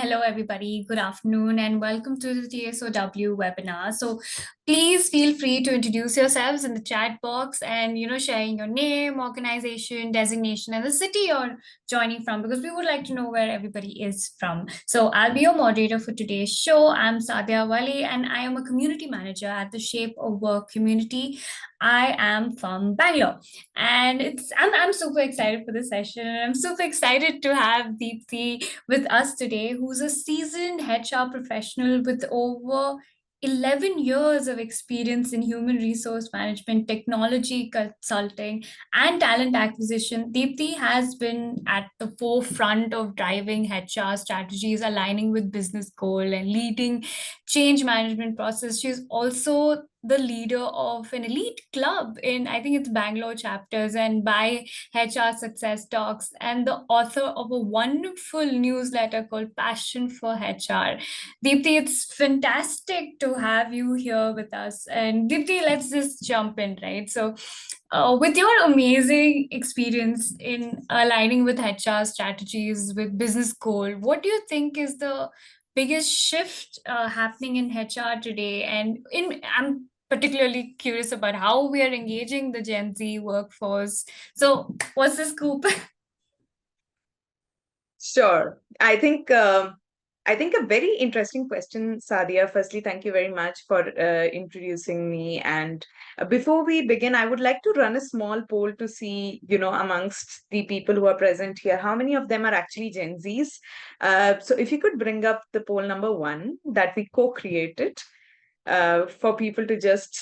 hello everybody. Good afternoon and welcome to the TSOW webinar. So please feel free to introduce yourselves in the chat box and sharing your name, organization, designation, and the city you're joining from because we would like to know where everybody is from. So I'll be your moderator for today's show. I'm Sadia Wali and I am a community manager at the Shape of Work community. I am from Bangalore. And I'm super excited for this session. And I'm super excited to have Deepti with us today, who's a seasoned HR professional with over 11 years of experience in human resource management, technology consulting, and talent acquisition. Deepti has been at the forefront of driving HR strategies, aligning with business goal, and leading change management process. She's also the leader of an elite club in, I think it's Bangalore chapters, and by HR Success Talks, and the author of a wonderful newsletter called Passion for HR. Deepti, it's fantastic to have you here with us. And Deepti, let's just jump in, right? So, with your amazing experience in aligning with HR strategies, with business goal, what do you think is the biggest shift happening in HR today? And I'm particularly curious about how we are engaging the Gen Z workforce. So, what's the scoop? Sure. I think a very interesting question, Sadia. Firstly, thank you very much for introducing me. And before we begin, I would like to run a small poll to see, amongst the people who are present here, how many of them are actually Gen Zs. So if you could bring up the poll number 1 that we co-created for people to just,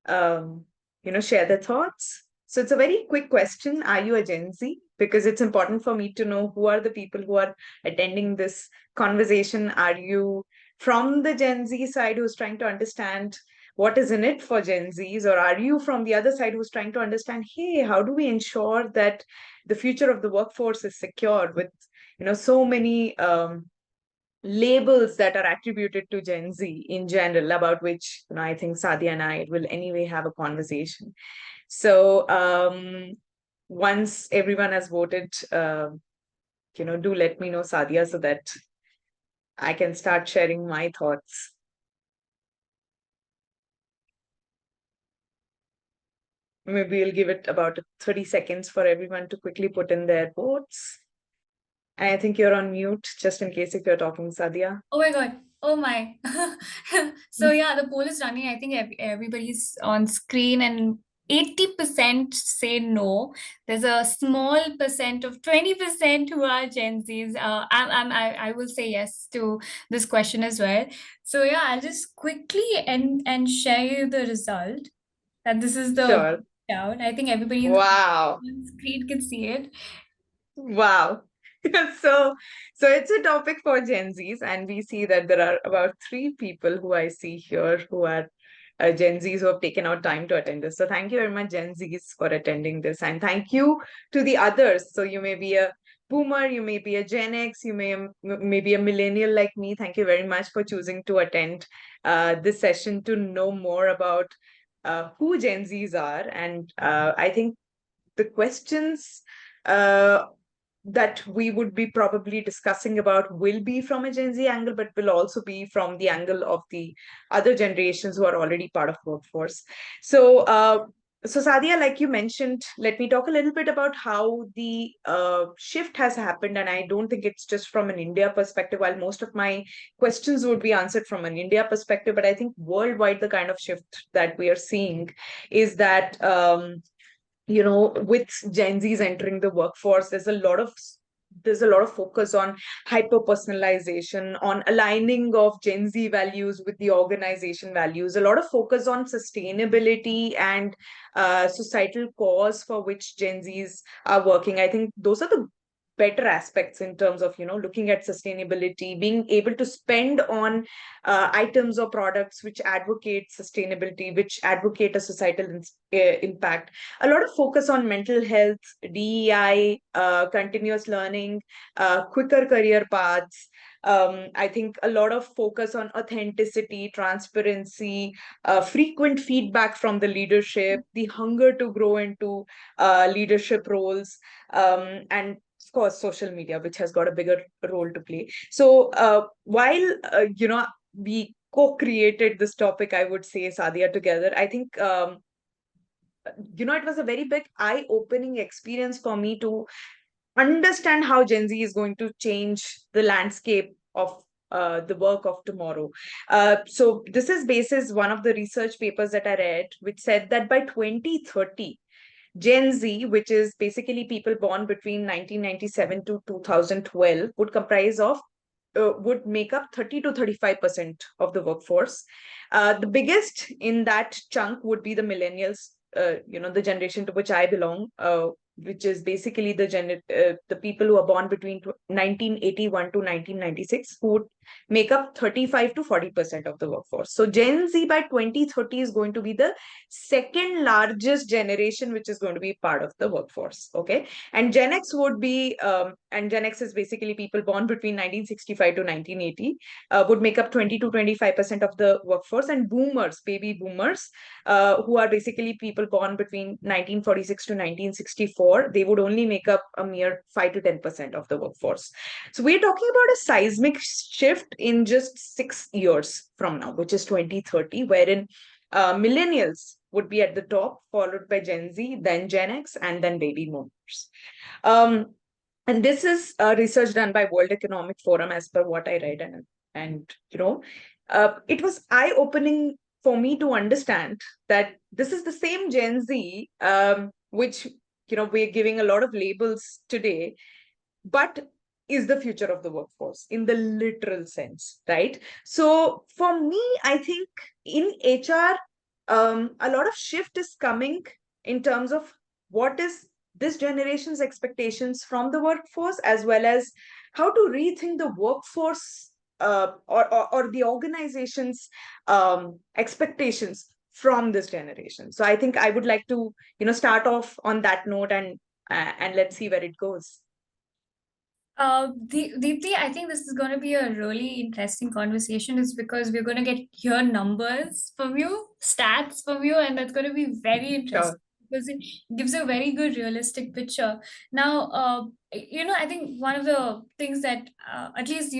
share their thoughts. So it's a very quick question. Are you a Gen Z? Because it's important for me to know who are the people who are attending this conversation. Are you from the Gen Z side who's trying to understand what is in it for Gen Zs? Or are you from the other side who's trying to understand, hey, how do we ensure that the future of the workforce is secure with, so many labels that are attributed to Gen Z in general, about which I think Sadia and I will anyway have a conversation. So once everyone has voted, do let me know, Sadia, so that I can start sharing my thoughts. Maybe we'll give it about 30 seconds for everyone to quickly put in their votes. And I think you're on mute, just in case if you're talking, Sadia. Oh my God. Oh my. So yeah, the poll is running. I think everybody's on screen and 80% say no. There's a small percent of 20% who are Gen Zs. I will say yes to this question as well. So yeah, I'll just quickly and share you the result. That this is the Sure. breakdown. I think everybody Wow. on screen can see it. Wow. So it's a topic for Gen Zs, and we see that there are about 3 people who I see here who are Gen Zs who have taken out time to attend this. So thank you very much, Gen Zs, for attending this, and thank you to the others. So you may be a boomer, you may be a Gen X, you may be a millennial like me. Thank you very much for choosing to attend this session to know more about who Gen Zs are, and I think the questions that we would be probably discussing about will be from a Gen Z angle, but will also be from the angle of the other generations who are already part of workforce. So Sadia, like you mentioned, let me talk a little bit about how the shift has happened. And I don't think it's just from an India perspective, while most of my questions would be answered from an India perspective. But I think worldwide, the kind of shift that we are seeing is that with Gen Zs entering the workforce, there's a lot of focus on hyper personalization, on aligning of Gen Z values with the organization values, a lot of focus on sustainability and societal cause for which Gen Zs are working. I think those are the better aspects in terms of looking at sustainability, being able to spend on items or products which advocate sustainability, which advocate a societal impact. A lot of focus on mental health, DEI, continuous learning, quicker career paths. I think a lot of focus on authenticity, transparency, frequent feedback from the leadership, the hunger to grow into leadership roles, and course, social media, which has got a bigger role to play. So while we co-created this topic, I would say, Sadia, together, I think it was a very big eye-opening experience for me to understand how Gen Z is going to change the landscape of the work of tomorrow. So this is basis one of the research papers that I read, which said that by 2030, Gen Z, which is basically people born between 1997 to 2012, would make up 30 to 35% of the workforce. The biggest in that chunk would be the millennials, the generation to which I belong, which is basically the people who are born between 1981 to 1996, who would make up 35 to 40% of the workforce. So Gen Z by 2030 is going to be the second largest generation which is going to be part of the workforce. Okay. And Gen X and Gen X is basically people born between 1965 to 1980, would make up 20 to 25% of the workforce. And boomers, baby boomers, who are basically people born between 1946 to 1964, they would only make up a mere 5 to 10% of the workforce. So we're talking about a seismic shift in just 6 years from now, which is 2030, wherein millennials would be at the top, followed by Gen Z, then Gen X, and then baby boomers. Um, and this is research done by World Economic Forum, as per what I read, and it was eye-opening for me to understand that this is the same Gen Z, which we're giving a lot of labels today, but is the future of the workforce in the literal sense, right? So for me, I think in HR, a lot of shift is coming in terms of what is this generation's expectations from the workforce, as well as how to rethink the workforce, or the organization's expectations from this generation. So I think I would like to start off on that note, and let's see where it goes. Deepti, I think this is going to be a really interesting conversation. It's because we're going to hear numbers from you, stats from you, and that's going to be very interesting Sure. because it gives a very good realistic picture. Now, I think one of the things that at least,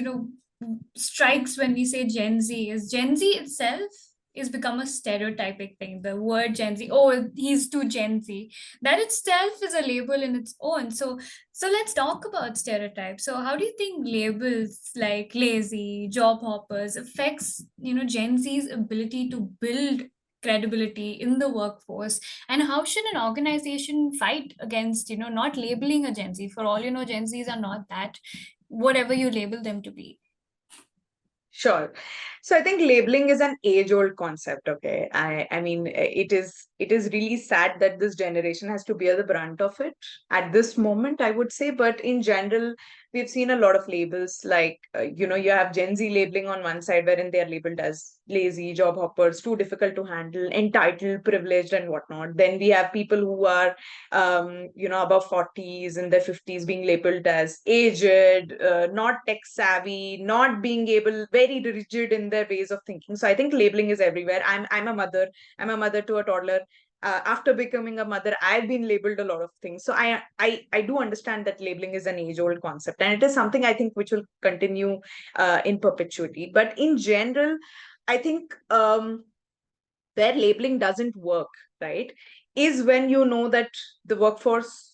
strikes when we say Gen Z is Gen Z itself is become a stereotypic thing. The word Gen Z, oh, he's too Gen Z. That itself is a label in its own. So let's talk about stereotypes. So how do you think labels like lazy, job hoppers affects, Gen Z's ability to build credibility in the workforce? And how should an organization fight against, not labeling a Gen Z? For all you know, Gen Zs are not that, whatever you label them to be. Sure. So I think labeling is an age-old concept, okay? I mean, it is really sad that this generation has to bear the brunt of it at this moment, I would say. But in general, we've seen a lot of labels like, you have Gen Z labeling on one side, wherein they are labeled as lazy, job hoppers, too difficult to handle, entitled, privileged, and whatnot. Then we have people who are above 40s and their 50s being labeled as aged, not tech savvy, not being able, very rigid in their ways of thinking. So I think labeling is everywhere. I'm a mother. I'm a mother to a toddler. After becoming a mother, I've been labeled a lot of things. So I do understand that labeling is an age-old concept, and it is something I think which will continue in perpetuity. But in general, I think where labeling doesn't work, right, is when you know that the workforce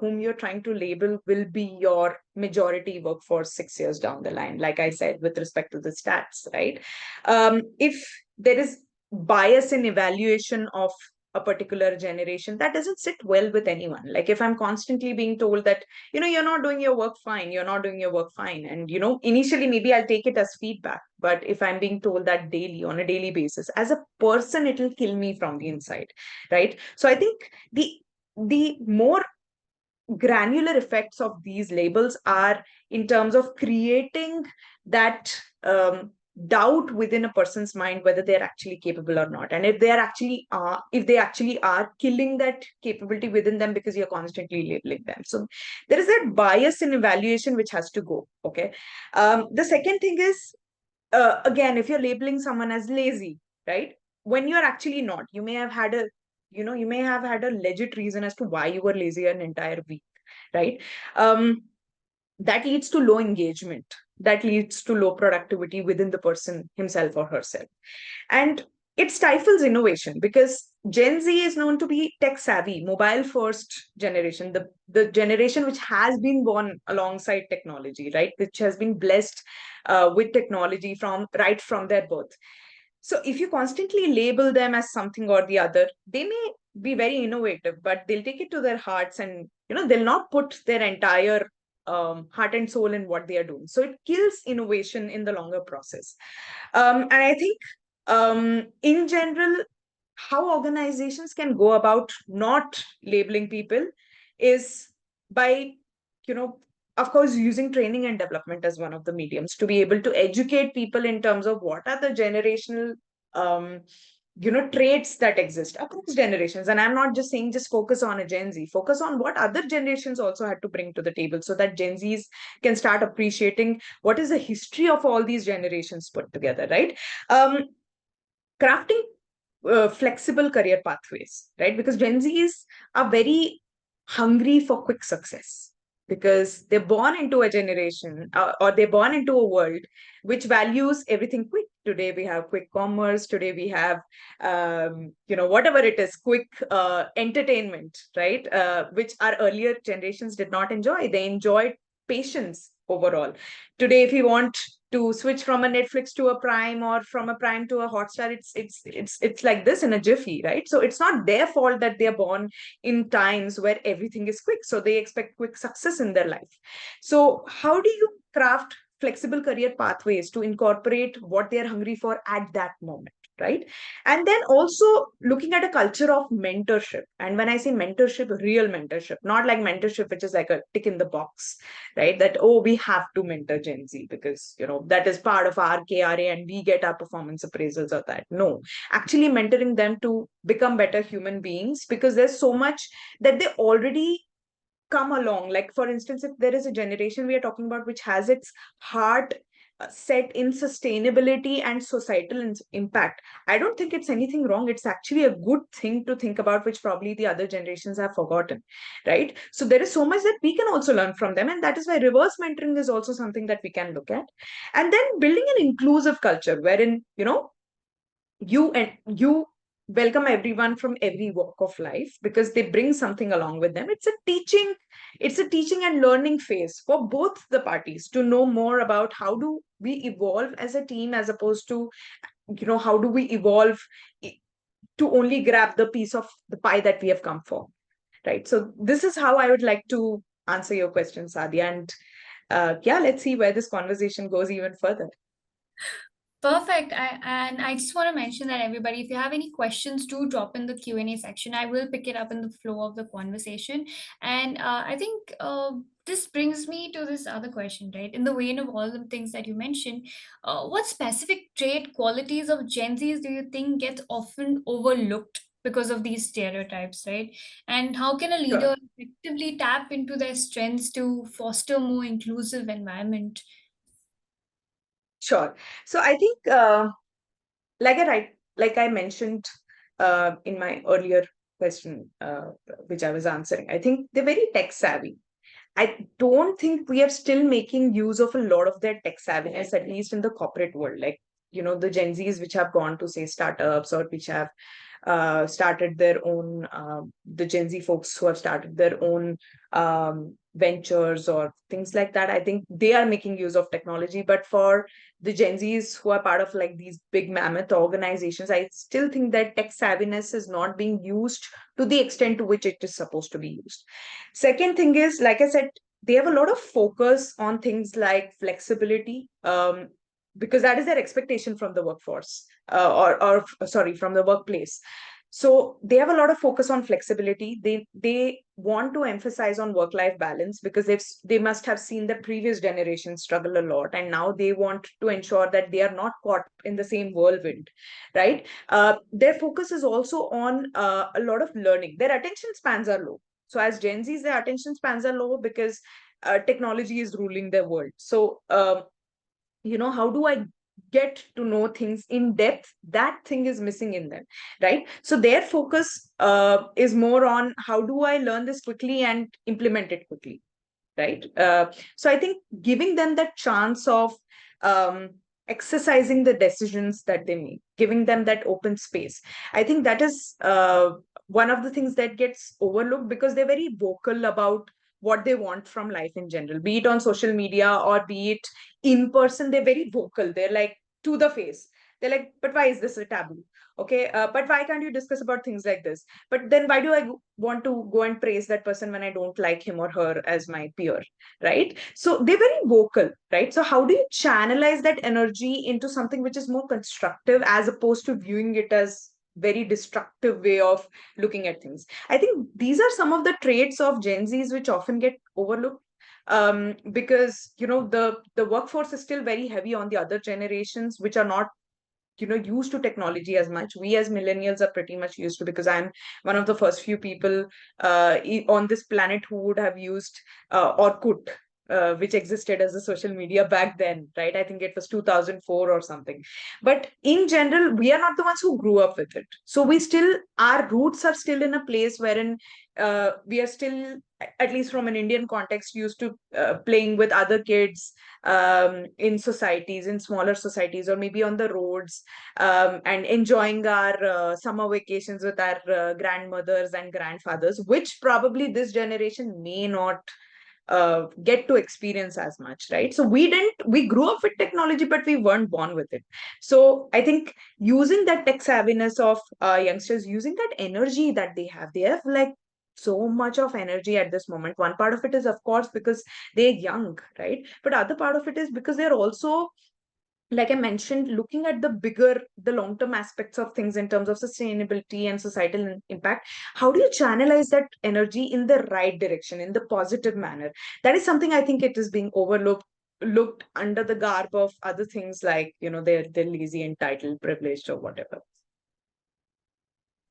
whom you're trying to label will be your majority workforce 6 years down the line, like I said, with respect to the stats, right? If there is bias in evaluation of a particular generation, that doesn't sit well with anyone. Like if I'm constantly being told that, you're not doing your work fine, you're not doing your work fine, and initially maybe I'll take it as feedback, but if I'm being told that daily, on a daily basis, as a person, it'll kill me from the inside, right? So I think the more granular effects of these labels are in terms of creating that doubt within a person's mind whether they're actually capable or not, and if they actually are killing that capability within them because you're constantly labeling them. So there is that bias in evaluation which has to go. Okay. The second thing is, again, if you're labeling someone as lazy, right, when you're actually not, you may have had a legit reason as to why you were lazy an entire week, right? that leads to low engagement, that leads to low productivity within the person himself or herself. And it stifles innovation because Gen Z is known to be tech savvy, mobile first generation, the generation which has been born alongside technology, right? Which has been blessed with technology from right from their birth. So if you constantly label them as something or the other, they may be very innovative, but they'll take it to their hearts and they'll not put their entire heart and soul in what they are doing. So it kills innovation in the longer process. And I think in general, how organizations can go about not labeling people is by, you know, of course, using training and development as one of the mediums to be able to educate people in terms of what are the generational um, traits that exist across generations. And I'm not just saying just focus on a Gen Z, focus on what other generations also had to bring to the table so that Gen Zs can start appreciating what is the history of all these generations put together, right? Crafting flexible career pathways, right? Because Gen Zs are very hungry for quick success because they're born into a generation or they're born into a world which values everything quick. Today we have quick commerce. Today we have, whatever it is, quick entertainment, right? Which our earlier generations did not enjoy. They enjoyed patience overall. Today, if you want to switch from a Netflix to a Prime or from a Prime to a Hotstar, it's like this in a jiffy, right? So it's not their fault that they're born in times where everything is quick. So they expect quick success in their life. So how do you craft flexible career pathways to incorporate what they're hungry for at that moment? Right. And then also looking at a culture of mentorship. And when I say mentorship, real mentorship, not like mentorship, which is like a tick in the box, right? That, oh, we have to mentor Gen Z because, that is part of our KRA and we get our performance appraisals of that. No, actually mentoring them to become better human beings because there's so much that they already come along. Like, for instance, if there is a generation we are talking about which has its heart set in sustainability and societal impact, I don't think it's anything wrong. It's actually a good thing to think about, which probably the other generations have forgotten, right? So there is so much that we can also learn from them, and that is why reverse mentoring is also something that we can look at. And then building an inclusive culture wherein you welcome everyone from every walk of life because they bring something along with them. It's a teaching and learning phase for both the parties to know more about how do we evolve as a team as opposed to how do we evolve to only grab the piece of the pie that we have come for, right? So this is how I would like to answer your question, Sadia. And yeah, let's see where this conversation goes even further. Perfect. And I just want to mention that everybody, if you have any questions, do drop in the Q&A section. I will pick it up in the flow of the conversation. And I think this brings me to this other question, right? In the vein of all the things that you mentioned, what specific trait qualities of Gen Zs do you think get often overlooked because of these stereotypes, right? And how can a Sure. leader effectively tap into their strengths to foster a more inclusive environment? Sure. So I think like I mentioned in my earlier question, which I was answering, I think they're very tech savvy. I don't think we are still making use of a lot of their tech savviness, at least in the corporate world. Like, the Gen Zs which have gone to, say, startups or which have started their own, the Gen Z folks who have started their own ventures or things like that. I think they are making use of technology. But for the Gen Zs who are part of like these big mammoth organizations, I still think that tech savviness is not being used to the extent to which it is supposed to be used. Second thing is, like I said, they have a lot of focus on things like flexibility, because that is their expectation from the workforce, or sorry, from the workplace. So they have a lot of focus on flexibility. They want to emphasize on work life balance because they must have seen the previous generation struggle a lot, and now they want to ensure that they are not caught in the same whirlwind, right? Their focus is also on a lot of learning. Their attention spans are low. So as Gen Zs, their attention spans are low because technology is ruling their world. So how do I get to know things in depth? That thing is missing in them, right? So their focus is more on how do I learn this quickly and implement it quickly, right? So I think giving them that chance of um, exercising the decisions that they make, giving them that open space, I think that is one of the things that gets overlooked, because they're very vocal about what they want from life in general, be it on social media or be it in person. They're very vocal, they're like to the face. They're like, but why is this a taboo? Okay, but why can't you discuss about things like this? But then why do I want to go and praise that person when I don't like him or her as my peer, right? So they're very vocal, right? So how do you channelize that energy into something which is more constructive, as opposed to viewing it as very destructive way of looking at things? I think these are some of the traits of Gen Zs which often get overlooked, because the workforce is still very heavy on the other generations which are not used to technology as much. We as millennials are pretty much used to, because I'm one of the first few people on this planet who would have used Orkut, which existed as a social media back then, right? I think it was 2004 or something. But in general, we are not the ones who grew up with it, so we still, our roots are still in a place wherein we are still, at least from an Indian context, used to playing with other kids in societies, in smaller societies, or maybe on the roads, and enjoying our summer vacations with our grandmothers and grandfathers, which probably this generation may not get to experience as much, right? So we grew up with technology, but we weren't born with it. So I think using that tech savviness of youngsters, using that energy that they have like so much of energy at this moment. One part of it is, of course, because they're young, right? But other part of it is because they're also, like I mentioned, looking at the long term aspects of things in terms of sustainability and societal impact. How do you channelize that energy in the right direction, in the positive manner? That is something I think it is being overlooked, looked under the garb of other things, like they're lazy, entitled, privileged, or whatever.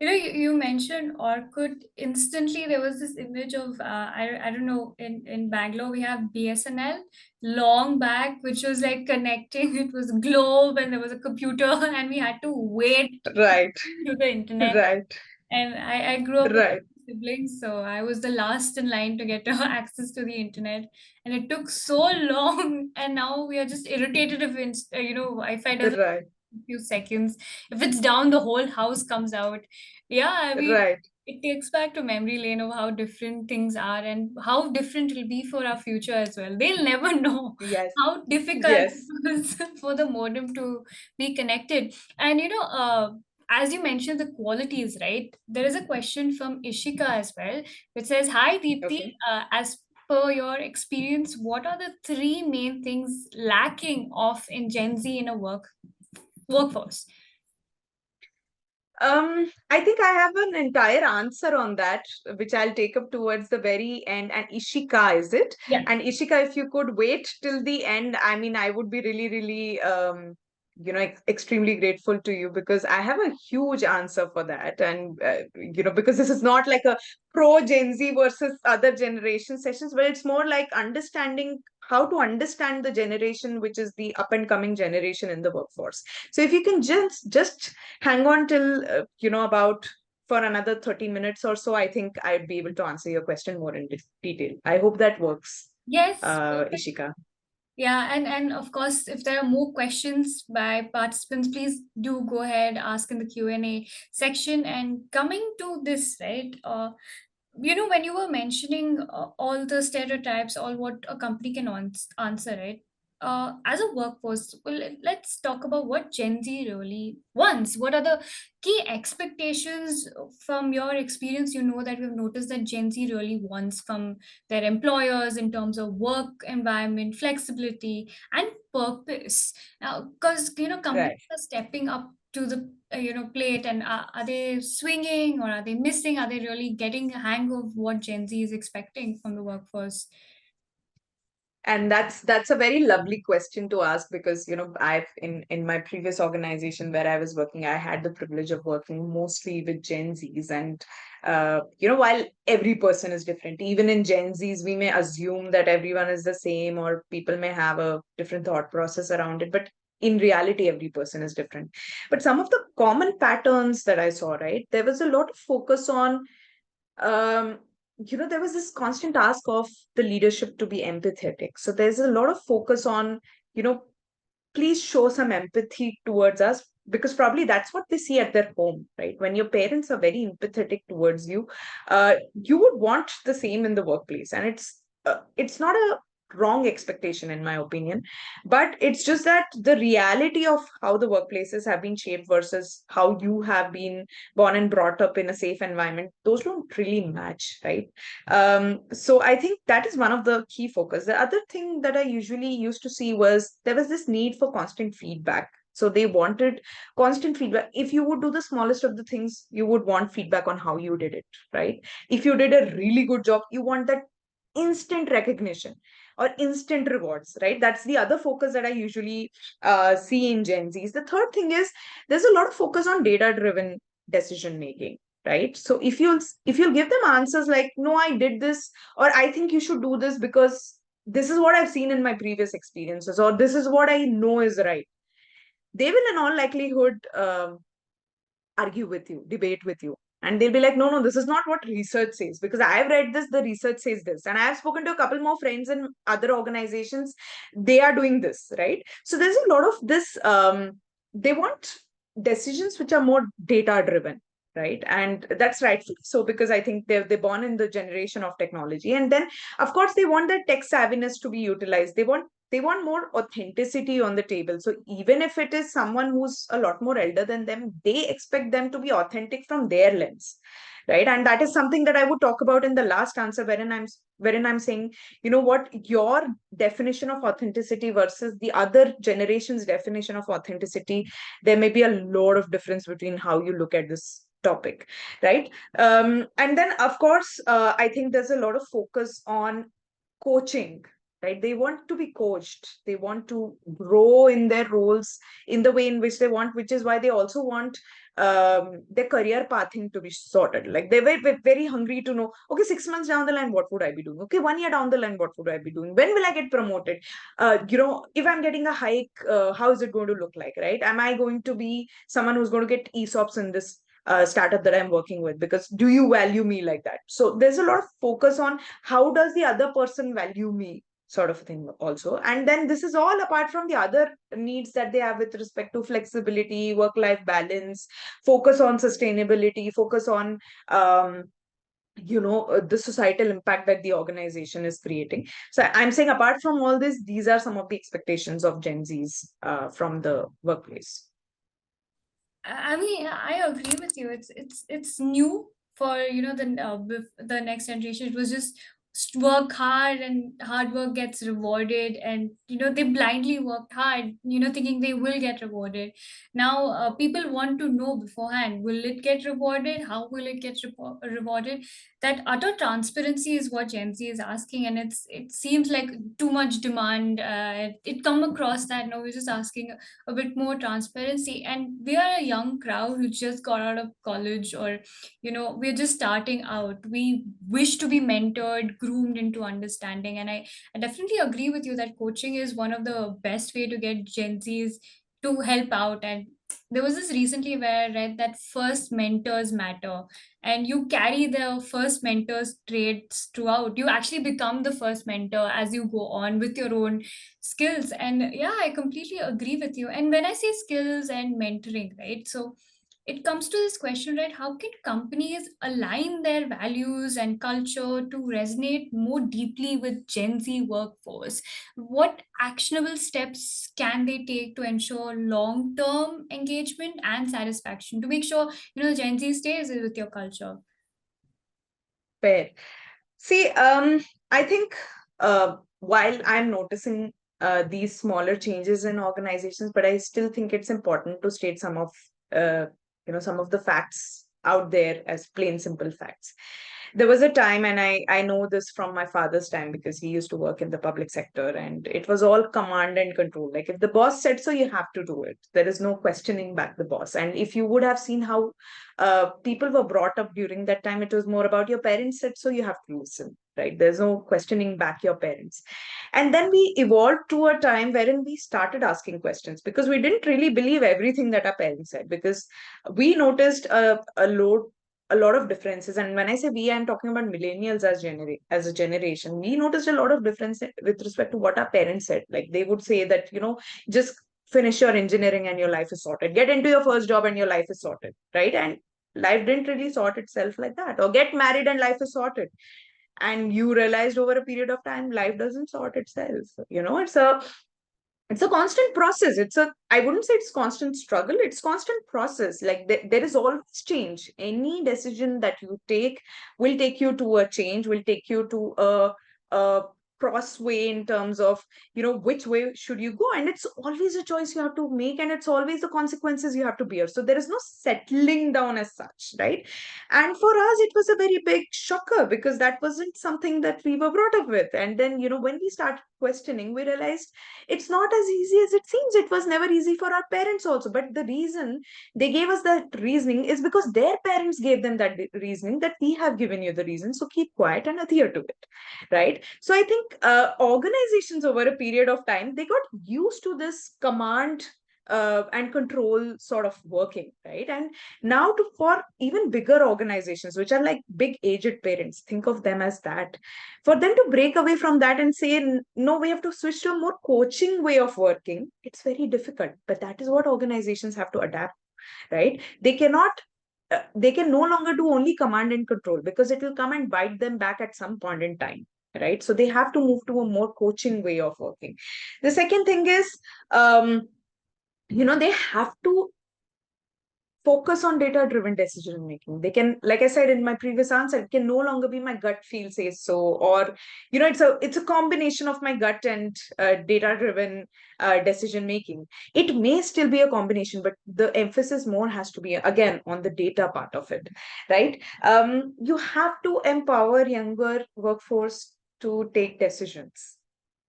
You mentioned Orkut. Instantly, there was this image of I don't know, in Bangalore we have BSNL long back, which was like connecting. It was globe, and there was a computer, and we had to wait Right. to the internet. Right. And I grew up with Right. siblings, so I was the last in line to get access to the internet, and it took so long. And now we are just irritated if Wi-Fi doesn't Right. few seconds. If it's down, the whole house comes out. Yeah, I mean, Right. it takes back to memory lane of how different things are and how different it'll be for our future as well. They'll never know Yes. how difficult Yes. it was for the modem to be connected. And as you mentioned, the qualities, right? There is a question from Ishika as well, which says, "Hi, Deepti. Okay. As per your experience, what are the three main things lacking of in Gen Z in a workforce?" I think I have an entire answer on that, which I'll take up towards the very end. And Ishika, is it? Yeah. And Ishika, if you could wait till the end, I mean, I would be really, really, extremely grateful to you, because I have a huge answer for that. And, because this is not like a pro Gen Z versus other generation sessions, but it's more like understanding how to understand the generation, which is the up and coming generation in the workforce. So if you can just hang on till about for another 30 minutes or so, I think I'd be able to answer your question more in detail. I hope that works, Yes, perfect. Ishika. Yeah, and of course, if there are more questions by participants, please do go ahead, ask in the Q&A section. And coming to this, right? When you were mentioning all the stereotypes, all what a company can answer, right? As a workforce, well, let's talk about what Gen Z really wants. What are the key expectations from your experience? That we've noticed that Gen Z really wants from their employers in terms of work environment, flexibility, and purpose. Now, because companies Right. are stepping up to the plate, and are they swinging, or are they missing? Are they really getting a hang of what Gen Z is expecting from the workforce? And that's a very lovely question to ask, because I've in my previous organization where I was working, I had the privilege of working mostly with Gen Zs. And while every person is different, even in Gen Zs we may assume that everyone is the same, or people may have a different thought process around it, but in reality every person is different. But some of the common patterns that I saw, right, there was a lot of focus on um there was this constant ask of the leadership to be empathetic. So there's a lot of focus on, you know, please show some empathy towards us, because probably that's what they see at their home, right? When your parents are very empathetic towards you, you would want the same in the workplace. And it's not a wrong expectation, in my opinion, but it's just that the reality of how the workplaces have been shaped versus how you have been born and brought up in a safe environment, those don't really match, right? So I think that is one of the key focus. The other thing that I usually used to see was there was this need for constant feedback. So they wanted constant feedback. If you would do the smallest of the things, you would want feedback on how you did it, right? If you did a really good job, you want that instant recognition or instant rewards, right? That's the other focus that I usually see in Gen Zs. The third thing is there's a lot of focus on data driven decision making, right? So if you'll give them answers like, no, I did this, or I think you should do this because this is what I've seen in my previous experiences, or this is what I know is right, they will in all likelihood argue with you, debate with you. And they'll be like, no, no, this is not what research says, because I've read this, the research says this. And I've spoken to a couple more friends in other organizations, they are doing this, right? So there's a lot of this, they want decisions which are more data driven, right? And that's rightfully so, because I think they're born in the generation of technology. And then, of course, they want their tech savviness to be utilized. They want more authenticity on the table. So even if it is someone who's a lot more elder than them, they expect them to be authentic from their lens, right? And that is something that I would talk about in the last answer, wherein I'm saying, you know what, your definition of authenticity versus the other generation's definition of authenticity, there may be a lot of difference between how you look at this topic, right? And then, of course, I think there's a lot of focus on coaching, right? They want to be coached, they want to grow in their roles in the way in which they want, which is why they also want their career pathing to be sorted. Like they were very hungry to know, okay, 6 months down the line, what would I be doing? Okay, 1 year down the line, what would I be doing? When will I get promoted? If I'm getting a hike, how is it going to look like, right? Am I going to be someone who's going to get ESOPs in this startup that I'm working with? Because do you value me like that? So there's a lot of focus on how does the other person value me, sort of thing also. And then this is all apart from the other needs that they have with respect to flexibility, work life balance, focus on sustainability, focus on the societal impact that the organization is creating. So I'm saying apart from all this, these are some of the expectations of Gen Z's from the workplace. I mean, I agree with you. It's new for the next generation. It was just work hard, and hard work gets rewarded, and they blindly worked hard, thinking they will get rewarded. Now people want to know beforehand, will it get rewarded? How will it get rewarded? That utter transparency is what Gen Z is asking, and it seems like too much demand. It come across that no, we're just asking a bit more transparency, and we are a young crowd who just got out of college, or we're just starting out. We wish to be mentored, groomed into understanding, and I definitely agree with you that coaching is one of the best way to get Gen Z's to help out. And there was this recently where I read that first mentors matter, and you carry the first mentor's traits throughout. You actually become the first mentor as you go on with your own skills. And yeah, I completely agree with you. And when I say skills and mentoring, right, so it comes to this question, right? How can companies align their values and culture to resonate more deeply with Gen Z workforce? What actionable steps can they take to ensure long-term engagement and satisfaction, to make sure Gen Z stays with your culture? Fair. See, I think while I'm noticing these smaller changes in organizations, but I still think it's important to state uh, some of the facts out there as plain simple facts. There was a time, and I know this from my father's time because he used to work in the public sector, and it was all command and control. Like if the boss said so, you have to do it. There is no questioning back the boss. And if you would have seen how people were brought up during that time, it was more about your parents said so, you have to listen, right? There's no questioning back your parents. And then we evolved to a time wherein we started asking questions because we didn't really believe everything that our parents said, because we noticed a load. a lot of differences. And when I say we, I'm talking about millennials as a generation. We noticed a lot of difference with respect to what our parents said. Like they would say that, just finish your engineering and your life is sorted. Get into your first job and your life is sorted, right? And life didn't really sort itself like that. Or get married and life is sorted. And you realized over a period of time, life doesn't sort itself. It's a constant process. I wouldn't say it's constant struggle, it's constant process. Like there is always change. Any decision that you take will take you to a change, will take you to a crossway in terms of, which way should you go. And it's always a choice you have to make, and it's always the consequences you have to bear. So there is no settling down as such, right? And for us, it was a very big shocker because that wasn't something that we were brought up with. And then, when we started questioning, we realized it's not as easy as it seems. It was never easy for our parents also. But the reason they gave us that reasoning is because their parents gave them that reasoning, that we have given you the reason. So keep quiet and adhere to it. Right. So I think organizations over a period of time, they got used to this command and control sort of working, right? And now for even bigger organizations, which are like big aged parents, think of them as that, for them to break away from that and say, no, we have to switch to a more coaching way of working, it's very difficult. But that is what organizations have to adapt, right? They can no longer do only command and control, because it will come and bite them back at some point in time, right? So they have to move to a more coaching way of working. The second thing is, they have to focus on data driven decision making. They can, like I said in my previous answer, it can no longer be my gut feel says so, or it's a combination of my gut and data driven decision making. It may still be a combination, but the emphasis more has to be again on the data part of it, right? You have to empower younger workforce to take decisions,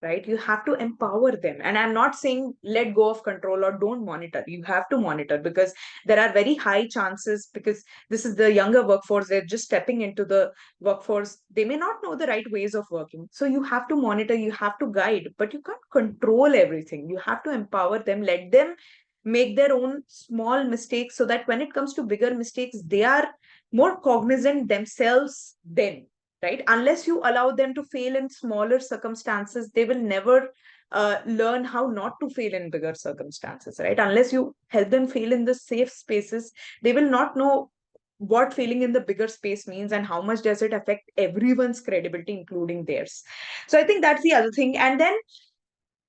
right? You have to empower them. And I'm not saying let go of control or don't monitor. You have to monitor, because there are very high chances, because this is the younger workforce, they're just stepping into the workforce, they may not know the right ways of working. So you have to monitor, you have to guide, but you can't control everything. You have to empower them, let them make their own small mistakes, so that when it comes to bigger mistakes, they are more cognizant themselves then, right? Unless you allow them to fail in smaller circumstances, they will never learn how not to fail in bigger circumstances, right? Unless you help them fail in the safe spaces, they will not know what failing in the bigger space means and how much does it affect everyone's credibility, including theirs. So I think that's the other thing. And then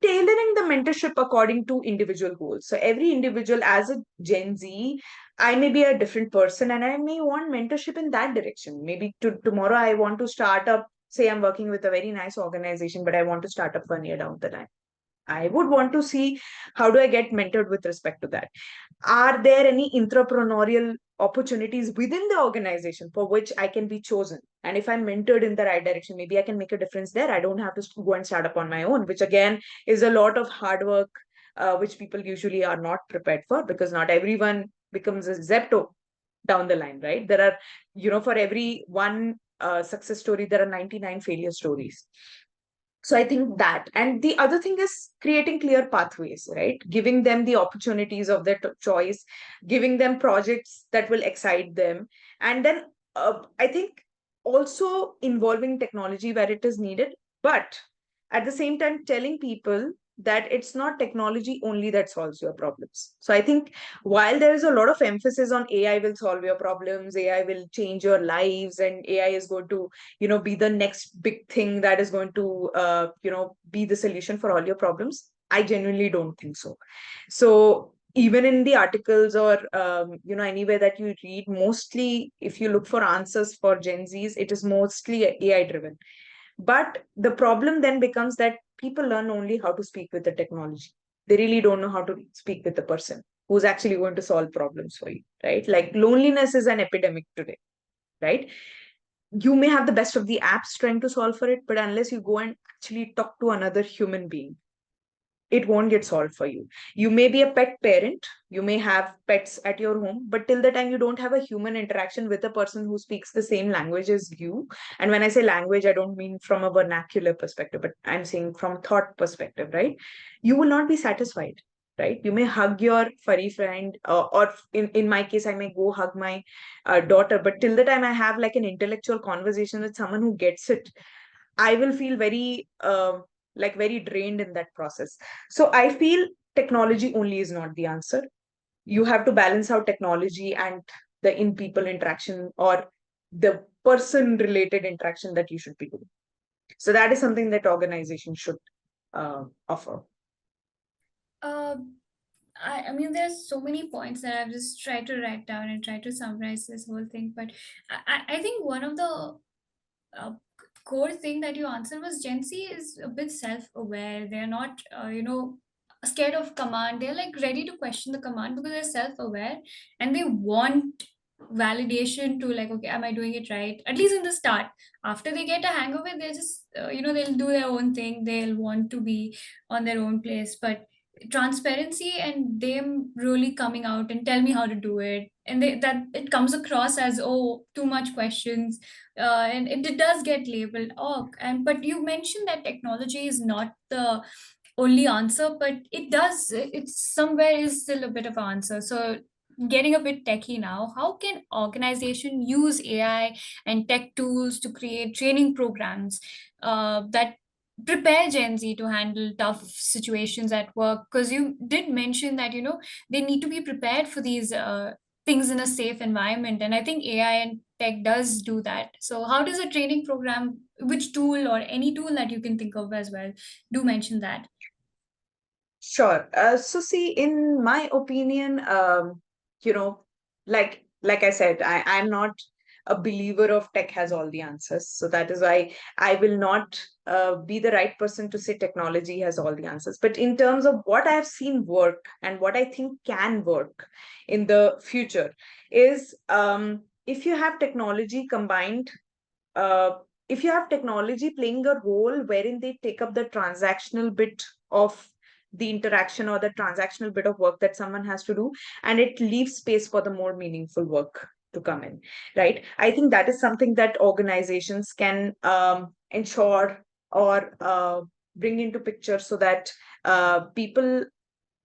tailoring the mentorship according to individual goals. So every individual, as a Gen Z, I may be a different person and I may want mentorship in that direction. Maybe tomorrow I want to start up, say I'm working with a very nice organization, but I want to start up 1 year down the line. I would want to see how do I get mentored with respect to that. Are there any entrepreneurial opportunities within the organization for which I can be chosen? And if I'm mentored in the right direction, maybe I can make a difference there. I don't have to go and start up on my own, which again is a lot of hard work, which people usually are not prepared for, because not everyone becomes a Zepto down the line, right? There are, for every one success story, there are 99 failure stories. So I think that. And the other thing is creating clear pathways, right? Giving them the opportunities of their choice, giving them projects that will excite them. And then I think also involving technology where it is needed, but at the same time telling people that it's not technology only that solves your problems. So I think while there is a lot of emphasis on AI will solve your problems, AI will change your lives, and AI is going to be the next big thing that is going to be the solution for all your problems, I genuinely don't think so. So even in the articles or anywhere that you read, mostly if you look for answers for Gen Z's, it is mostly AI driven. But the problem then becomes that people learn only how to speak with the technology. They really don't know how to speak with the person who's actually going to solve problems for you, right? Like loneliness is an epidemic today, right? You may have the best of the apps trying to solve for it, but unless you go and actually talk to another human being, it won't get solved for you. You may be a pet parent, you may have pets at your home, but till the time you don't have a human interaction with a person who speaks the same language as you, and when I say language, I don't mean from a vernacular perspective, but I'm saying from thought perspective, right? You will not be satisfied. right? You may hug your furry friend, or in my case, I may go hug my daughter. But till the time I have like an intellectual conversation with someone who gets it, I will feel very like very drained in that process. So I feel technology only is not the answer. You have to balance out technology and the in people interaction or the person related interaction that you should be doing. So that is something that organization should offer. Uh, I mean, there's so many points that I've just tried to write down and try to summarize this whole thing. But I think one of the uh, core thing that you answered was Gen Z is a bit self-aware. They're not, scared of command. They're like ready to question the command because they're self-aware and they want validation to like, okay, am I doing it right? At least in the start. After they get a hang of it, they're just, they'll do their own thing. They'll want to be on their own place. But transparency and them really coming out and tell me how to do it, and that it comes across as, oh, too much questions, and it does get labeled, oh, and but you mentioned that technology is not the only answer, but it's somewhere is still a bit of an answer. So getting a bit techy now, how can organization use AI and tech tools to create training programs that prepare Gen Z to handle tough situations at work? Because you did mention that they need to be prepared for these things in a safe environment, and I think AI and tech does do that. So how does a training program, which tool or any tool that you can think of as well, do mention that? Sure. So see, in my opinion, you know, like I said, I'm not a believer of tech has all the answers. So that is why I will not be the right person to say technology has all the answers. But in terms of what I have seen work and what I think can work in the future is, if you have technology combined, uh, if you have technology playing a role wherein they take up the transactional bit of the interaction or the transactional bit of work that someone has to do, and it leaves space for the more meaningful work to come in, right? I think that is something that organizations can ensure or bring into picture, so that people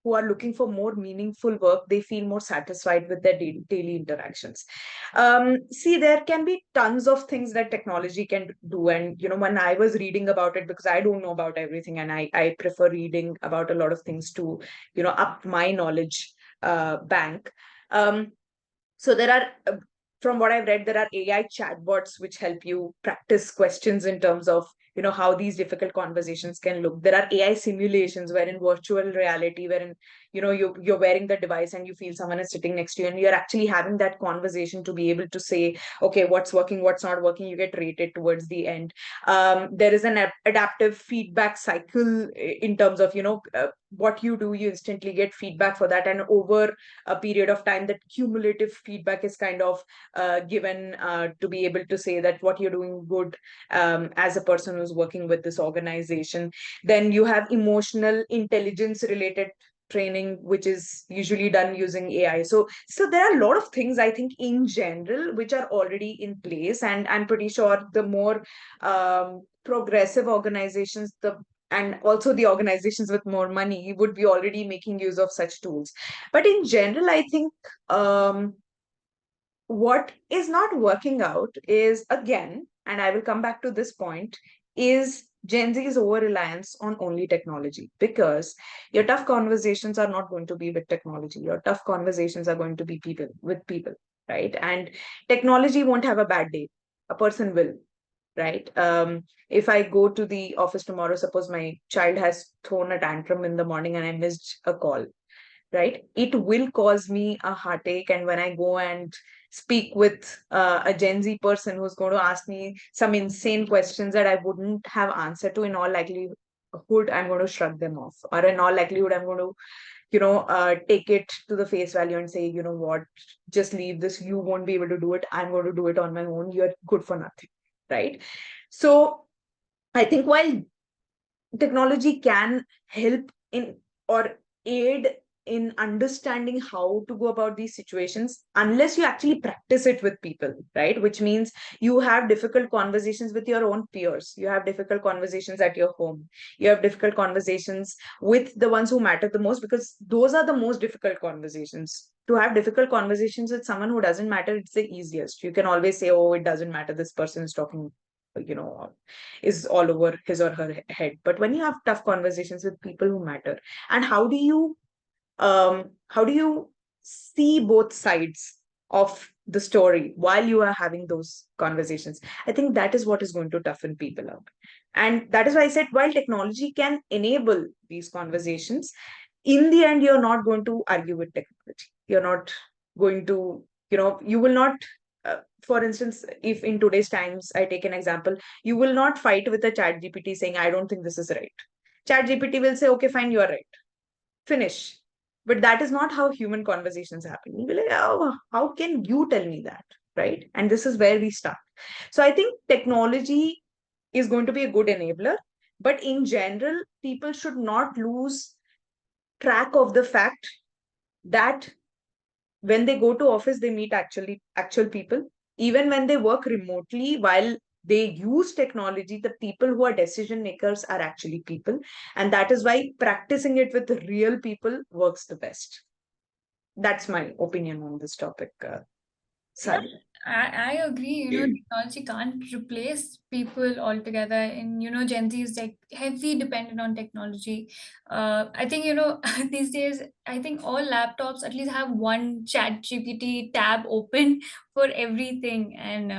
who are looking for more meaningful work, they feel more satisfied with their daily interactions. See, there can be tons of things that technology can do. And, when I was reading about it, because I don't know about everything, and I prefer reading about a lot of things to, up my knowledge bank. So there are, from what I've read, there are AI chatbots which help you practice questions in terms of, how these difficult conversations can look. There are AI simulations where in virtual reality, wherein, you're wearing the device and you feel someone is sitting next to you and you're actually having that conversation to be able to say, okay, what's working, what's not working. You get rated towards the end. There is an adaptive feedback cycle in terms of, what you do, you instantly get feedback for that. And over a period of time, that cumulative feedback is kind of given to be able to say that what you're doing good as a person who's working with this organization. Then you have emotional intelligence related training, which is usually done using AI. So there are a lot of things, I think, in general, which are already in place. And I'm pretty sure the more progressive organizations, and also the organizations with more money would be already making use of such tools. But in general, I think what is not working out is, again, and I will come back to this point, is Gen Z's over reliance on only technology. Because your tough conversations are not going to be with technology. Your tough conversations are going to be people with people, right? And technology won't have a bad day. A person will, right? If I go to the office tomorrow, suppose my child has thrown a tantrum in the morning and I missed a call, right? It will cause me a heartache. And when I go and speak with a Gen Z person who's going to ask me some insane questions that I wouldn't have answer to, in all likelihood, I'm going to shrug them off. Or in all likelihood, I'm going to, take it to the face value and say, you know what, just leave this. You won't be able to do it. I'm going to do it on my own. You're good for nothing, right? So I think while technology can help in or aid in understanding how to go about these situations unless you actually practice it with people, right? Which means you have difficult conversations with your own peers, you have difficult conversations at your home, you have difficult conversations with the ones who matter the most, because those are the most difficult conversations. To have difficult conversations with someone who doesn't matter, it's the easiest. You can always say, oh, it doesn't matter, this person is talking, is all over his or her head. But when you have tough conversations with people who matter, and how do you see both sides of the story while you are having those conversations? I think that is what is going to toughen people up. And that is why I said, while technology can enable these conversations, in the end, you're not going to argue with technology. You're not going to, you will not, for instance, if in today's times, I take an example, you will not fight with a chat GPT saying, I don't think this is right. Chat GPT will say, okay, fine, you are right, finish. But that is not how human conversations happen. You'll be like, oh, how can you tell me that? Right. And this is where we start. So I think technology is going to be a good enabler. But in general, people should not lose track of the fact that when they go to office, they meet actual people. Even when they work remotely, while they use technology, the people who are decision makers are actually people. And that is why practicing it with real people works the best. That's my opinion on this topic, Yeah, Sally. I agree. Technology can't replace people altogether. And, Gen Z is like heavy dependent on technology. I think, these days, I think all laptops at least have one chat GPT tab open for everything. And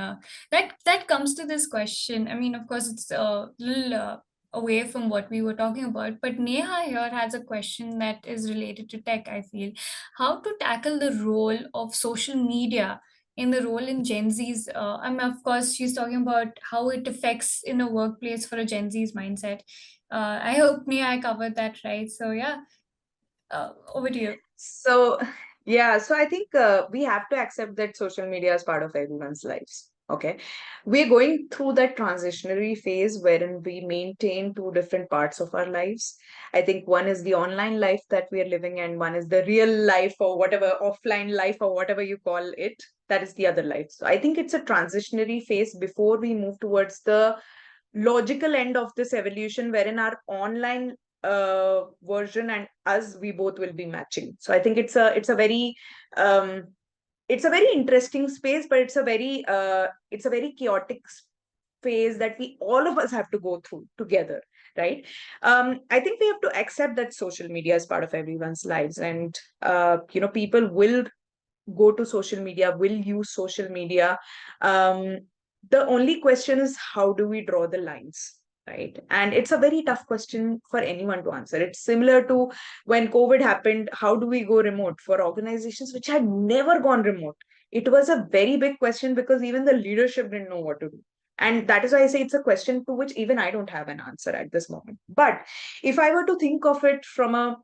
that comes to this question. I mean, of course, it's a little away from what we were talking about. But Neha here has a question that is related to tech, I feel. How to tackle the role of social media in the role in Gen Z's. Of course, she's talking about how it affects in a workplace for a Gen Z's mindset. I hope me I covered that right. So yeah, over to you. So, yeah, so I think we have to accept that social media is part of everyone's lives. Okay. We're going through that transitionary phase wherein we maintain two different parts of our lives. I think one is the online life that we are living, and one is the real life, or whatever, offline life, or whatever you call it. That is the other life. So I think it's a transitionary phase before we move towards the logical end of this evolution, wherein our online version and us, we both will be matching. So I think um it's a very interesting space, but it's a very chaotic phase that we all of us have to go through together, right? I think we have to accept that social media is part of everyone's lives, and people will go to social media, will use social media. Um, the only question is, how do we draw the lines? Right. And it's a very tough question for anyone to answer. It's similar to when COVID happened. How do we go remote for organizations which had never gone remote? It was a very big question because even the leadership didn't know what to do. And that is why I say it's a question to which even I don't have an answer at this moment. But if I were to think of it from a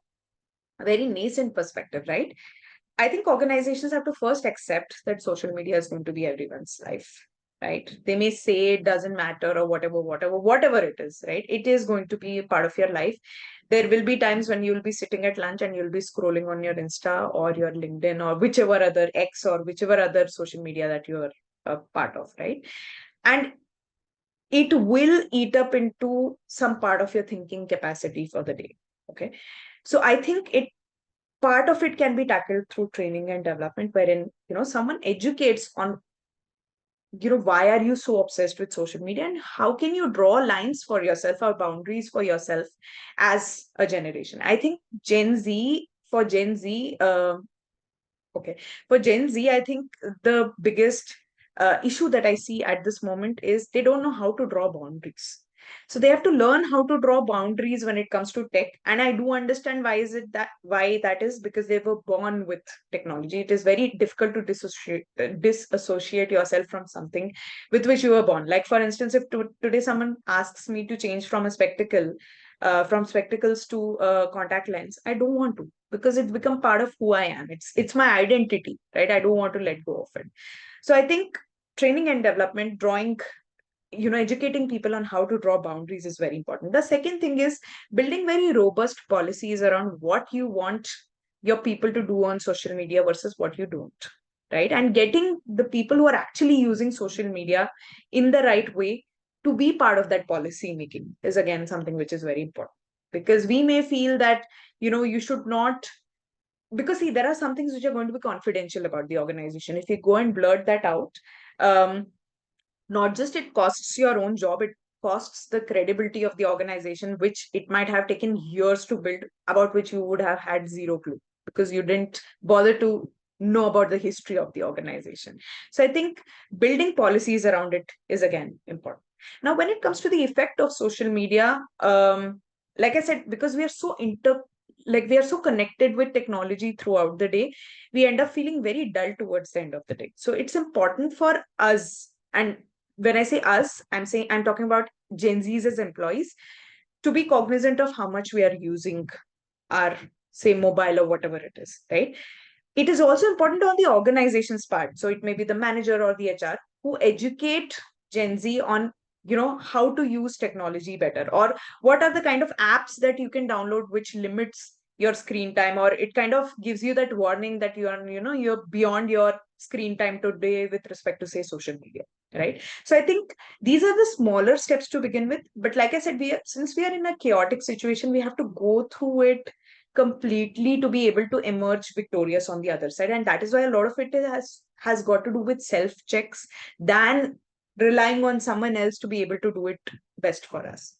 very nascent perspective, right? I think organizations have to first accept that social media is going to be everyone's life, right? They may say it doesn't matter or whatever it is, right? It is going to be a part of your life. There will be times when you'll be sitting at lunch and you'll be scrolling on your Insta or your LinkedIn or whichever other X or whichever other social media that you're a part of, right? And it will eat up into some part of your thinking capacity for the day. Okay. So I think it part of it can be tackled through training and development, wherein someone educates on why are you so obsessed with social media, and how can you draw lines for yourself or boundaries for yourself as a generation. I think Gen Z Okay. For Gen Z, I think the biggest issue that I see at this moment is they don't know how to draw boundaries. So they have to learn how to draw boundaries when it comes to tech. And I do understand why that is, because they were born with technology. It is very difficult to disassociate yourself from something with which you were born. Like for instance, if today someone asks me to change from spectacles to contact lens, I don't want to, because it's become part of who I am. It's my identity, right? I don't want to let go of it. So I think training and development, educating people on how to draw boundaries is very important. The second thing is building very robust policies around what you want your people to do on social media versus what you don't, right? And getting the people who are actually using social media in the right way to be part of that policy making is again something which is very important, because we may feel that, you should not, because see, there are some things which are going to be confidential about the organization. If you go and blurt that out, um, not just it costs your own job, it costs the credibility of the organization, which it might have taken years to build, about which you would have had zero clue because you didn't bother to know about the history of the organization. So I think building policies around it is again important. Now, when it comes to the effect of social media, like I said, because we are so like we are so connected with technology throughout the day, we end up feeling very dull towards the end of the day. So it's important for us, and when I say us, I'm talking about Gen Zs as employees, to be cognizant of how much we are using our, say, mobile or whatever it is, right? It is also important on the organization's part. So it may be the manager or the HR who educate Gen Z on, how to use technology better, or what are the kind of apps that you can download which limits your screen time, or it kind of gives you that warning that you're beyond your screen time today with respect to, say, social media, right? So I think these are the smaller steps to begin with. But like I said, since we are in a chaotic situation, we have to go through it completely to be able to emerge victorious on the other side. And that is why a lot of it has got to do with self checks than relying on someone else to be able to do it best for us.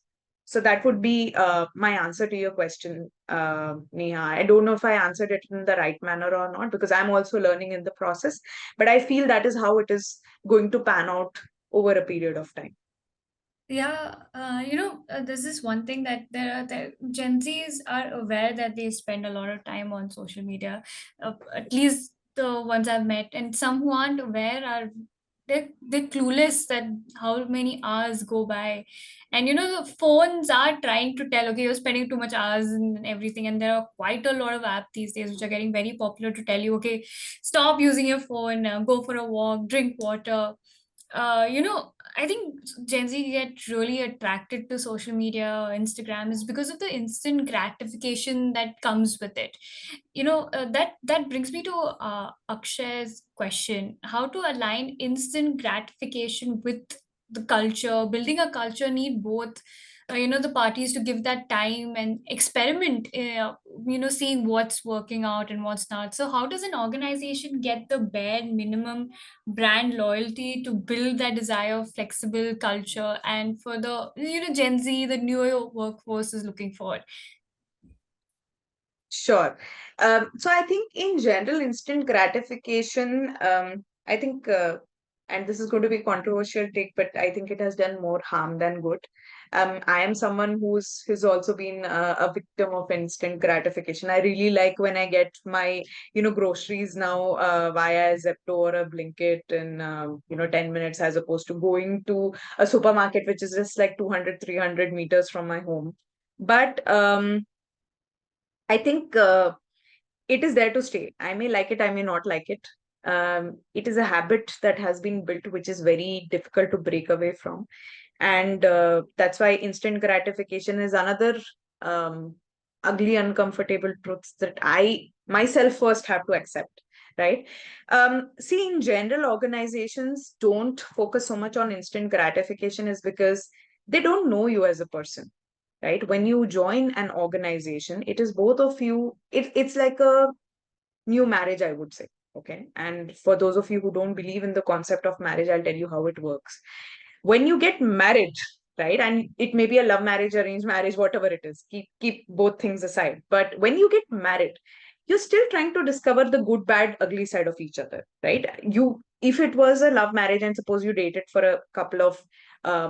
So that would be my answer to your question, Neha. I don't know if I answered it in the right manner or not, because I'm also learning in the process, but I feel that is how it is going to pan out over a period of time. Yeah, there's this one thing that Gen Zs are aware that they spend a lot of time on social media, at least the ones I've met, and some who aren't aware are they're clueless that how many hours go by, and the phones are trying to tell, okay, you're spending too much hours and everything, and there are quite a lot of apps these days which are getting very popular to tell you, okay, stop using your phone, go for a walk, drink water. I think Gen Z get really attracted to social media, Instagram, is because of the instant gratification that comes with it. That brings me to Akshay's question: how to align instant gratification with the culture? Building a culture need both. The parties to give that time and experiment. Seeing what's working out and what's not. So, how does an organization get the bare minimum brand loyalty to build that desire of flexible culture, and for the Gen Z, the newer workforce is looking for? Sure. So I think in general, instant gratification, I think, and this is going to be a controversial take, but I think it has done more harm than good. I am someone who's also been a victim of instant gratification. I really like when I get my, groceries now via Zepto or a Blinkit in, 10 minutes, as opposed to going to a supermarket, which is just like 200, 300 meters from my home. But I think it is there to stay. I may like it, I may not like it. It is a habit that has been built, which is very difficult to break away from. And that's why instant gratification is another ugly, uncomfortable truth that I myself first have to accept. Right. See, in general, organizations don't focus so much on instant gratification is because they don't know you as a person, right? When you join an organization, it is both of you, it's like a new marriage, I would say. Okay. And for those of you who don't believe in the concept of marriage, I'll tell you how it works. When you get married, right? And it may be a love marriage, arranged marriage, whatever it is, keep both things aside. But when you get married, you're still trying to discover the good, bad, ugly side of each other, right? If it was a love marriage and suppose you dated for a couple of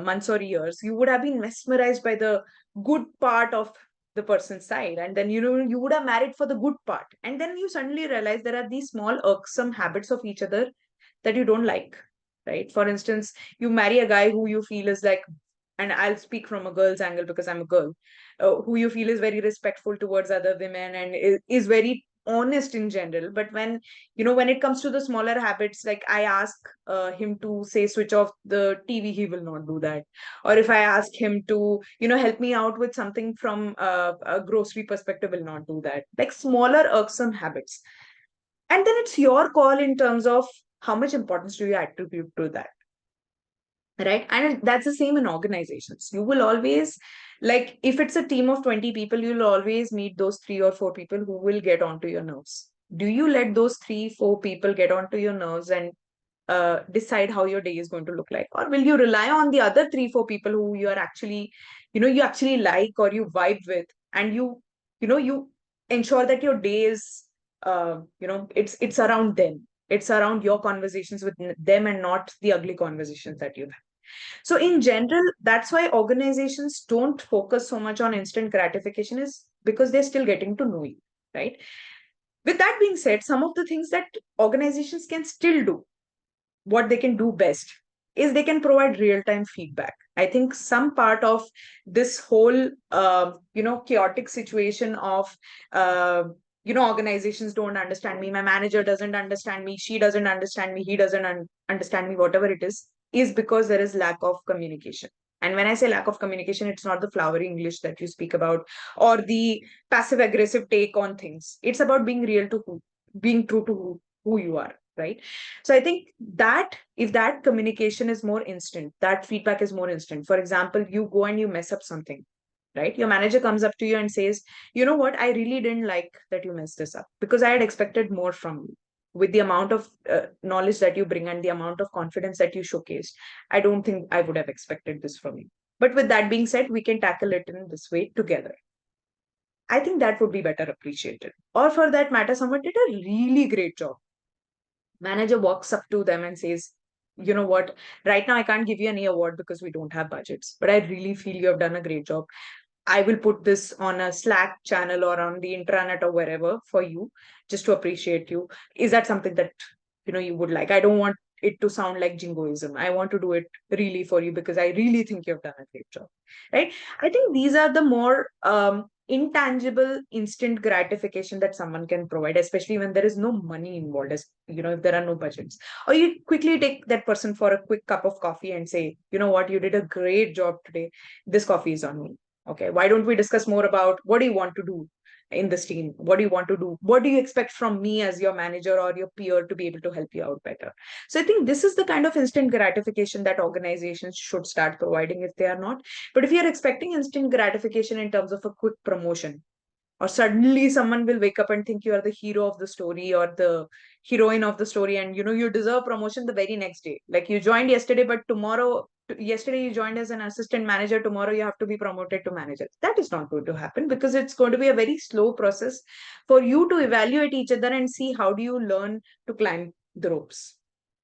months or years, you would have been mesmerized by the good part of the person's side, and then you would have married for the good part, and then you suddenly realize there are these small irksome habits of each other that you don't like, right? For instance, you marry a guy who you feel is like, and I'll speak from a girl's angle because I'm a girl, who you feel is very respectful towards other women and is very honest in general, but when when it comes to the smaller habits, like I ask him to say switch off the TV, he will not do that. Or if I ask him to help me out with something from a grocery perspective, will not do that. Like smaller irksome habits. And then it's your call in terms of how much importance do you attribute to that, right? And that's the same in organizations. You will always, like, if it's a team of 20 people, you'll always meet those 3 or 4 people who will get onto your nerves. Do you let those 3 4 people get onto your nerves and decide how your day is going to look like? Or will you rely on the other 3 4 people who you are actually you actually like or you vibe with, and you ensure that your day is it's around them, it's around your conversations with them, and not the ugly conversations that you have. So in general, that's why organizations don't focus so much on instant gratification, is because they're still getting to know you, right? With that being said, some of the things that organizations can still do, what they can do best, is they can provide real time feedback. I think some part of this whole chaotic situation of organizations don't understand me, my manager doesn't understand me, she doesn't understand me, he doesn't understand me, whatever it is because there is lack of communication. And when I say lack of communication, it's not the flowery English that you speak about or the passive aggressive take on things. It's about being real to being true to who you are, right? So I think that if that communication is more instant, that feedback is more instant. For example, you go and you mess up something, right? Your manager comes up to you and says, you know what, I really didn't like that you messed this up because I had expected more from you. With the amount of knowledge that you bring and the amount of confidence that you showcased, I don't think I would have expected this from you. But with that being said, we can tackle it in this way together. I think that would be better appreciated. Or for that matter, someone did a really great job. Manager walks up to them and says, you know what, right now I can't give you any award because we don't have budgets, but I really feel you have done a great job. I will put this on a Slack channel or on the intranet or wherever for you, just to appreciate you. Is that something that you would like? I don't want it to sound like jingoism. I want to do it really for you because I really think you've done a great job. Right? I think these are the more intangible instant gratification that someone can provide, especially when there is no money involved, as if there are no budgets. Or you quickly take that person for a quick cup of coffee and say, you know what, you did a great job today. This coffee is on me. Okay, why don't we discuss more about what do you want to do in this team? What do you want to do? What do you expect from me as your manager or your peer to be able to help you out better? So I think this is the kind of instant gratification that organizations should start providing if they are not. But if you're expecting instant gratification in terms of a quick promotion, or suddenly someone will wake up and think you are the hero of the story or the heroine of the story, and you deserve promotion the very next day. Like you joined yesterday, but yesterday you joined as an assistant manager, tomorrow you have to be promoted to manager. That is not going to happen, because it's going to be a very slow process for you to evaluate each other and see how do you learn to climb the ropes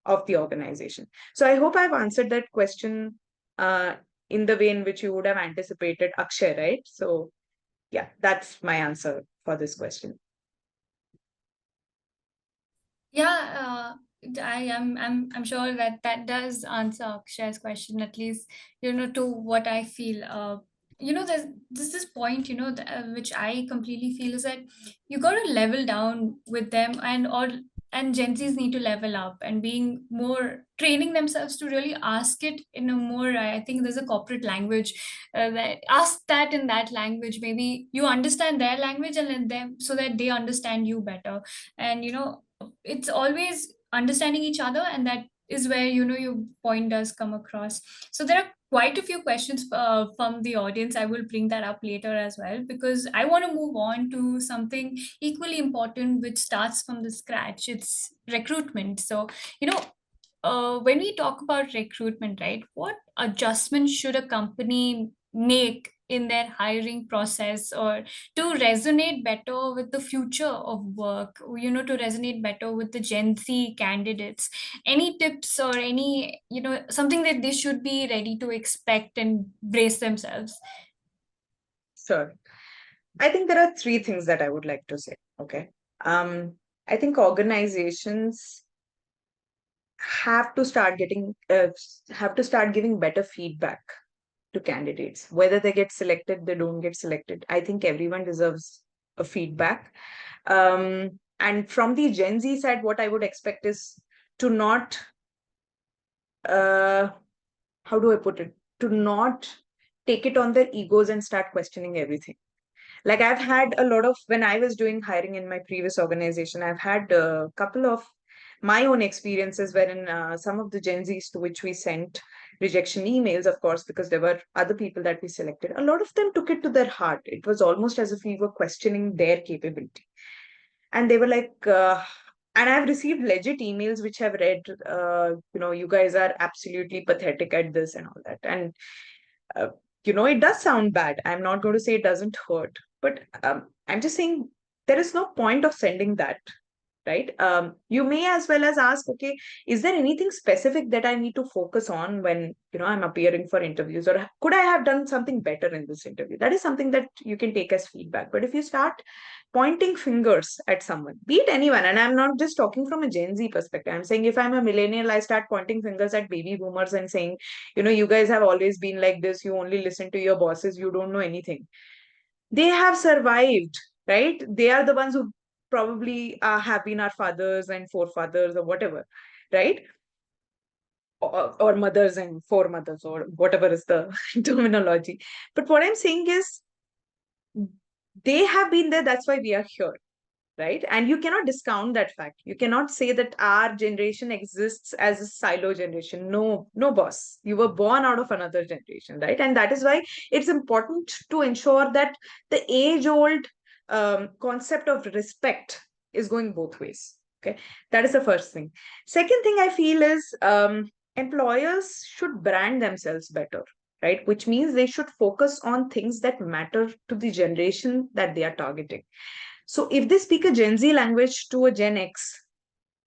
of the organization. So I hope I've answered that question in the way in which you would have anticipated, Akshay, right? So yeah, that's my answer for this question. Yeah, I'm sure that that does answer Akshay's question, at least, to what I feel. There's this point, which I completely feel is that you got to level down with them, and Gen Zs need to level up and being more training themselves to really ask it in a more, I think there's a corporate language, that ask that in that language. Maybe you understand their language and let them, so that they understand you better. And it's always understanding each other, and that is where your point does come across. So there are quite a few questions from the audience. I will bring that up later as well, because I want to move on to something equally important, which starts from the scratch. It's recruitment. So when we talk about recruitment, right, what adjustments should a company make in their hiring process, or to resonate better with the future of work, to resonate better with the Gen Z candidates? Any tips, or any, something that they should be ready to expect and brace themselves? Sure. I think there are 3 things that I would like to say. Okay. I think organizations have to start giving better feedback to candidates. Whether they get selected, they don't get selected, I think everyone deserves a feedback. And from the Gen Z side, what I would expect is to not, how do I put it? To not take it on their egos and start questioning everything. Like I've had a lot of, when I was doing hiring in my previous organization, I've had a couple of my own experiences wherein some of the Gen Zs to which we sent rejection emails, of course, because there were other people that we selected, a lot of them took it to their heart. It was almost as if we were questioning their capability. And they were like, and I've received legit emails which have read, you guys are absolutely pathetic at this and all that. And uh, it does sound bad. I'm not going to say it doesn't hurt, but I'm just saying there is no point of sending that, right? You may as well as ask, okay, is there anything specific that I need to focus on when I'm appearing for interviews, or could I have done something better in this interview? That is something that you can take as feedback. But if you start pointing fingers at someone, be it anyone, and I'm not just talking from a Gen Z perspective, I'm saying if I'm a millennial, I start pointing fingers at baby boomers and saying, you guys have always been like this, you only listen to your bosses, you don't know anything. They have survived, right? They are the ones who probably have been our fathers and forefathers or whatever, right? Or mothers and foremothers or whatever is the terminology. But what I'm saying is they have been there, that's why we are here, right? And you cannot discount that fact. You cannot say that our generation exists as a silo generation. No, no, boss. You were born out of another generation, right? And that is why it's important to ensure that the age-old concept of respect is going both ways. Okay, that is the first thing. Second thing I feel is employers should brand themselves better, right? Which means they should focus on things that matter to the generation that they are targeting. So if they speak a Gen Z language to a Gen X,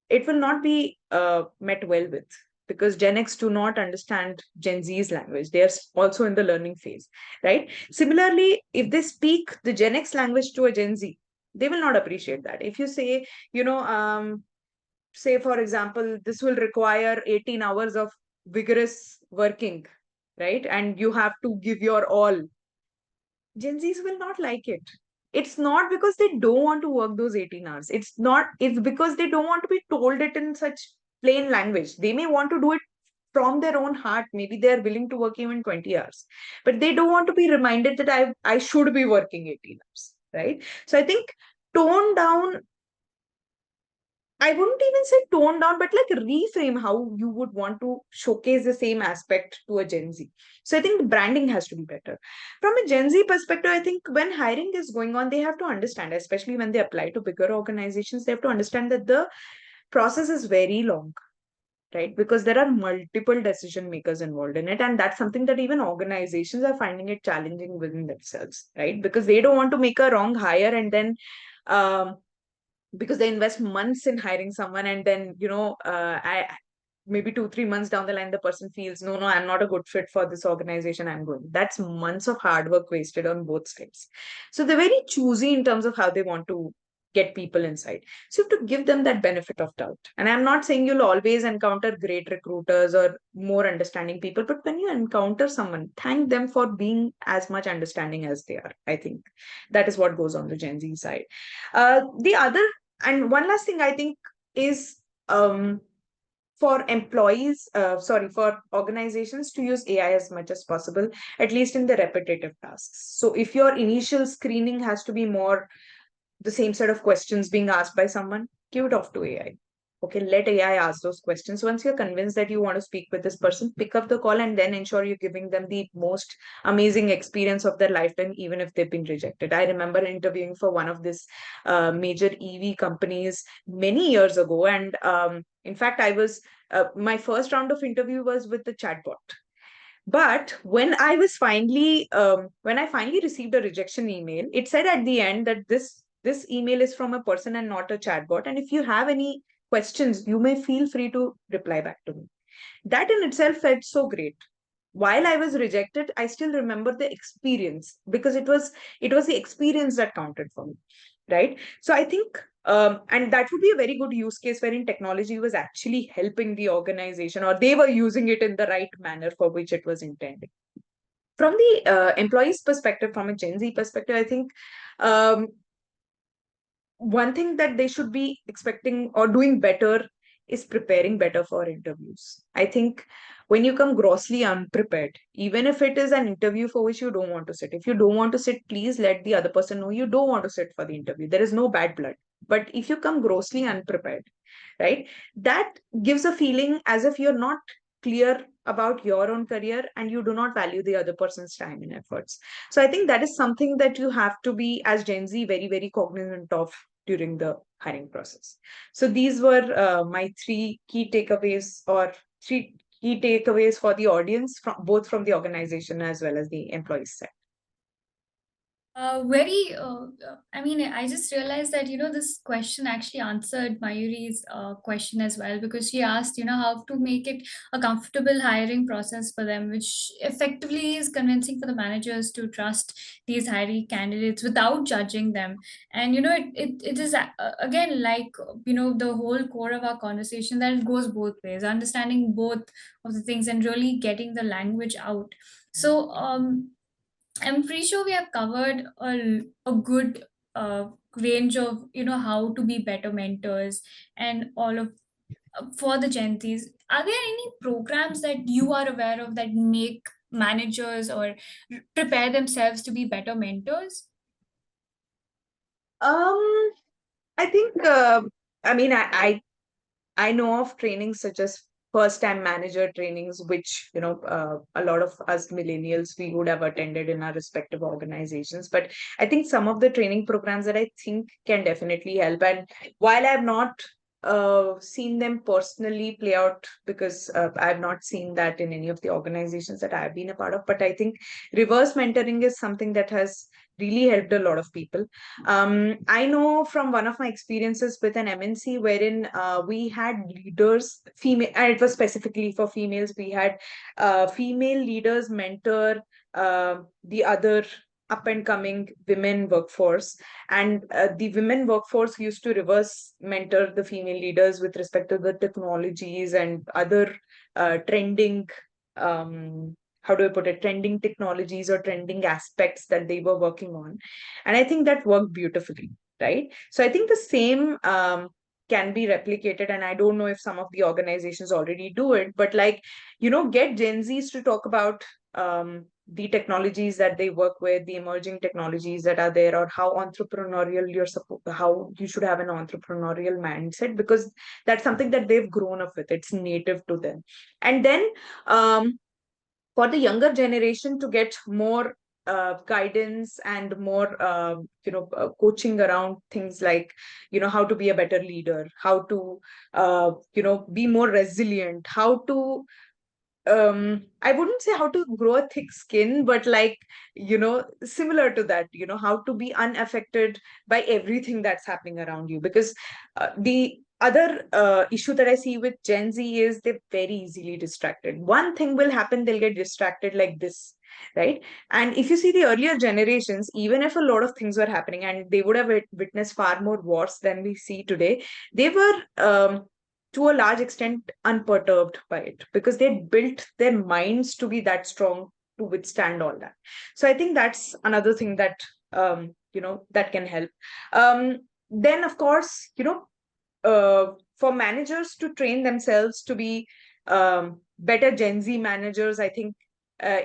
it will not be met well with, because Gen X do not understand Gen Z's language. They are also in the learning phase, right? Similarly, if they speak the Gen X language to a Gen Z, they will not appreciate that. If you say, say for example, this will require 18 hours of vigorous working, right? And you have to give your all. Gen Zs will not like it. It's not because they don't want to work those 18 hours. It's because they don't want to be told it in such plain language. They may want to do it from their own heart. Maybe they're willing to work even 20 hours, but they don't want to be reminded that I should be working 18 hours, right? So I think tone down, I wouldn't even say tone down, but like reframe how you would want to showcase the same aspect to a Gen Z. So I think the branding has to be better. From a Gen Z perspective, I think when hiring is going on, they have to understand, especially when they apply to bigger organizations, they have to understand that the process is very long, right? Because there are multiple decision makers involved in it. And that's something that even organizations are finding it challenging within themselves, right? Because they don't want to make a wrong hire and then um, because they invest months in hiring someone, and then I maybe 2 3 months down the line the person feels, no, I'm not a good fit for this organization, I'm going. That's months of hard work wasted on both sides. So they're very choosy in terms of how they want to get people inside. So you have to give them that benefit of doubt. And I'm not saying you'll always encounter great recruiters or more understanding people, but when you encounter someone, thank them for being as much understanding as they are. I think that is what goes on the Gen Z side. The other, and one last thing I think is for employees, for organizations to use AI as much as possible, at least in the repetitive tasks. So if your initial screening has to be more the same set of questions being asked by someone, give it off to AI. Okay, let AI ask those questions. Once you're convinced that you want to speak with this person, pick up the call and then ensure you're giving them the most amazing experience of their lifetime, even if they've been rejected. I remember interviewing for one of this major EV companies many years ago. And in fact, my first round of interview was with the chatbot. But when I finally received a rejection email, it said at the end that this email is from a person and not a chatbot. And if you have any questions, you may feel free to reply back to me. That in itself felt so great. While I was rejected, I still remember the experience, because it was the experience that counted for me, right? So I think and that would be a very good use case wherein technology was actually helping the organization, or they were using it in the right manner for which it was intended. From the employee's perspective, from a Gen Z perspective, I think one thing that they should be expecting or doing better is preparing better for interviews. I think when you come grossly unprepared, even if it is an interview for which you don't want to sit, if you don't want to sit, please let the other person know you don't want to sit for the interview. There is no bad blood. But if you come grossly unprepared, right, that gives a feeling as if you're not clear about your own career and you do not value the other person's time and efforts. So I think that is something that you have to be, as Gen Z, very, very cognizant of during the hiring process. So these were my three key takeaways, or three key takeaways for the audience, from both from the organization as well as the employees side. I mean, I just realized that, this question actually answered Mayuri's question as well, because she asked, how to make it a comfortable hiring process for them, which effectively is convincing for the managers to trust these hiring candidates without judging them. And, it is, again, like, the whole core of our conversation, that it goes both ways, understanding both of the things and really getting the language out. So, I'm pretty sure we have covered a good range of, how to be better mentors and all of for the Gen Zs. Are there any programs that you are aware of that make managers or prepare themselves to be better mentors? Um, I think, I mean, I know of trainings such as first time manager trainings, which, a lot of us millennials, we would have attended in our respective organizations. But I think some of the training programs that I think can definitely help. And while I've not seen them personally play out, because I've not seen that in any of the organizations that I've been a part of, but I think reverse mentoring is something that has really helped a lot of people. I know from one of my experiences with an MNC, wherein we had leaders, female, and it was specifically for females. We had female leaders mentor the other up and coming women workforce, and the women workforce used to reverse mentor the female leaders with respect to the technologies and other trending, how do I put it, trending technologies or trending aspects that they were working on. And I think that worked beautifully, right? So I think the same can be replicated. And I don't know if some of the organizations already do it, but like, get Gen Zs to talk about the technologies that they work with, the emerging technologies that are there, or how entrepreneurial how you should have an entrepreneurial mindset, because that's something that they've grown up with. It's native to them. And then for the younger generation to get more guidance and more coaching around things like, how to be a better leader, how to be more resilient, how to I wouldn't say how to grow a thick skin, but like, similar to that, how to be unaffected by everything that's happening around you. Because the other issue that I see with Gen Z is they're very easily distracted. One thing will happen, they'll get distracted like this, right? And if you see the earlier generations, even if a lot of things were happening and they would have witnessed far more wars than we see today, they were to a large extent unperturbed by it, because they built their minds to be that strong to withstand all that. So I think that's another thing that that can help. Then of course, for managers to train themselves to be better Gen Z managers, I think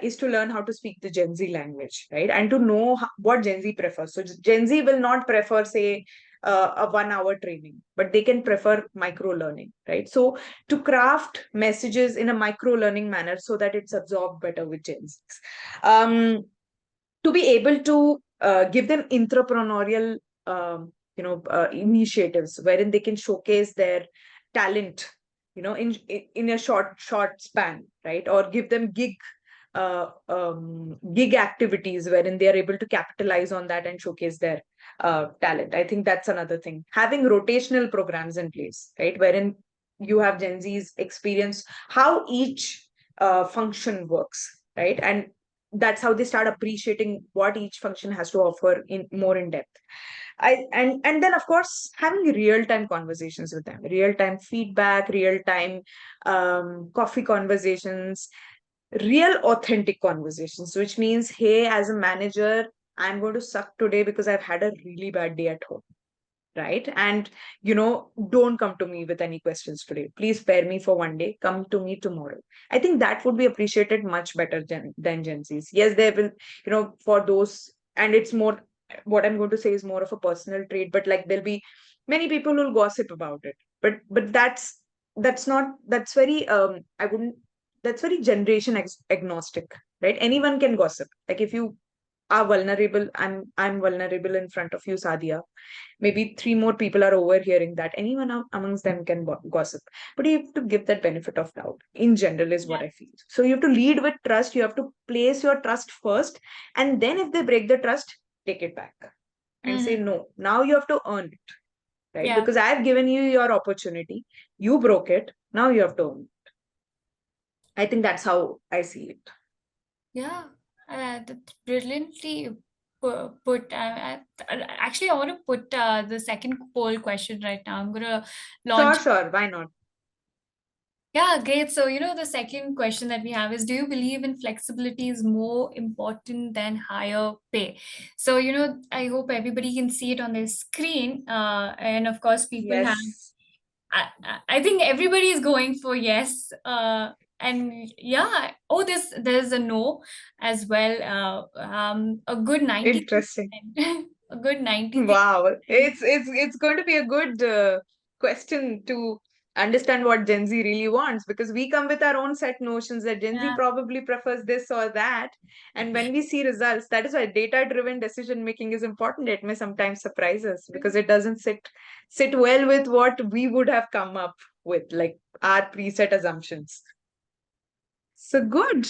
is to learn how to speak the Gen Z language, right? And to know what Gen Z prefers. So Gen Z will not prefer, say, a 1 hour training, but they can prefer micro learning, right? So to craft messages in a micro learning manner so that it's absorbed better with Gen Zs. To be able to give them entrepreneurial initiatives wherein they can showcase their talent, in a short span, right? Or give them gig activities wherein they are able to capitalize on that and showcase their talent. I think that's another thing. Having rotational programs in place, right? Wherein you have Gen Z's experience how each function works, right? And that's how they start appreciating what each function has to offer in more in depth. And then of course having real time conversations with them, real time feedback, real time coffee conversations, real authentic conversations, which means, hey, as a manager, I'm going to suck today because I've had a really bad day at home, right? And, don't come to me with any questions today. Please spare me for one day. Come to me tomorrow. I think that would be appreciated much better than Gen Zs. Yes, they will, for those, and it's more, what I'm going to say is more of a personal trait, but like there'll be many people who'll gossip about it. But that's not, that's very, I wouldn't, that's very generation agnostic, right? Anyone can gossip. Like if you are vulnerable, I'm vulnerable in front of you, Sadia. Maybe three more people are overhearing that. Anyone amongst them can gossip, but you have to give that benefit of doubt in general, is what Yeah. I feel. So you have to lead with trust. You have to place your trust first, and then if they break the trust, take it back and say Hmm. no. Now you have to earn it, right? Yeah. Because I have given you your opportunity. You broke it. Now you have to earn it. I think that's how I see it. Yeah, that's brilliantly put. Actually, I want to put the second poll question right now. I'm gonna Sure, launch. sure. Why not? Yeah, great. So, the second question that we have is, do you believe in flexibility is more important than higher pay? So, I hope everybody can see it on their screen. And of course, people have Yes. I think everybody is going for yes. And yeah, oh, there's a no as well. A good Interesting. 93%. A good 93%. Wow, it's going to be a good question to understand what Gen Z really wants, because we come with our own set notions that Gen Z Yeah. probably prefers this or that, and when we see results, that is why data-driven decision making is important. It may sometimes surprise us because it doesn't sit well with what we would have come up with, like our preset assumptions. So good.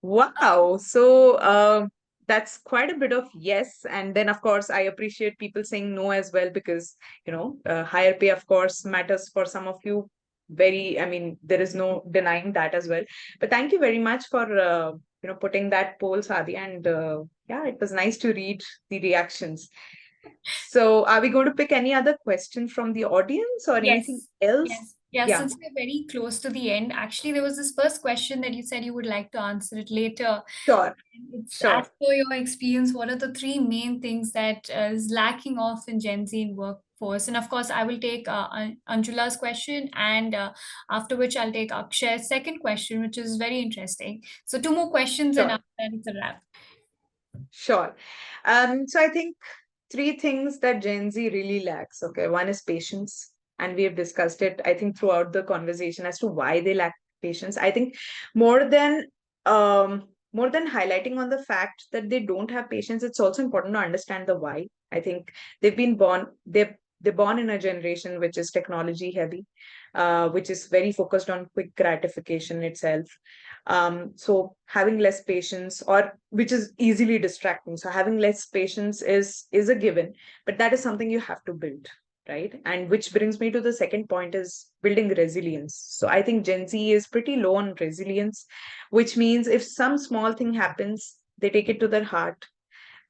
Wow. So that's quite a bit of yes. And then, of course, I appreciate people saying no as well, because, higher pay, of course, matters for some of you. Very, I mean, there is no denying that as well. But thank you very much for, putting that poll, Sadi. And yeah, it was nice to read the reactions. So are we going to pick any other question from the audience or anything Yes. else? Yes. Yeah, Yeah, since we're very close to the end, actually, there was this first question that you said you would like to answer it later. sure, It's as sure, per your experience, what are the three main things that is lacking off in Gen Z in workforce? And of course, I will take Anjula's question, and after which I'll take Akshay's second question, which is very interesting. So two more questions, and sure. after that, it's a wrap. Sure. So I think three things that Gen Z really lacks. Okay. One is patience. And we have discussed it, I think, throughout the conversation as to why they lack patience. I think more than more than highlighting on the fact that they don't have patience, it's also important to understand the why. I think they're born in a generation which is technology heavy, which is very focused on quick gratification itself. So having less patience, or which is easily distracting, so having less patience is a given, but that is something you have to build, right? And which brings me to the second point, is building resilience. So I think Gen Z is pretty low on resilience, which means if some small thing happens, they take it to their heart.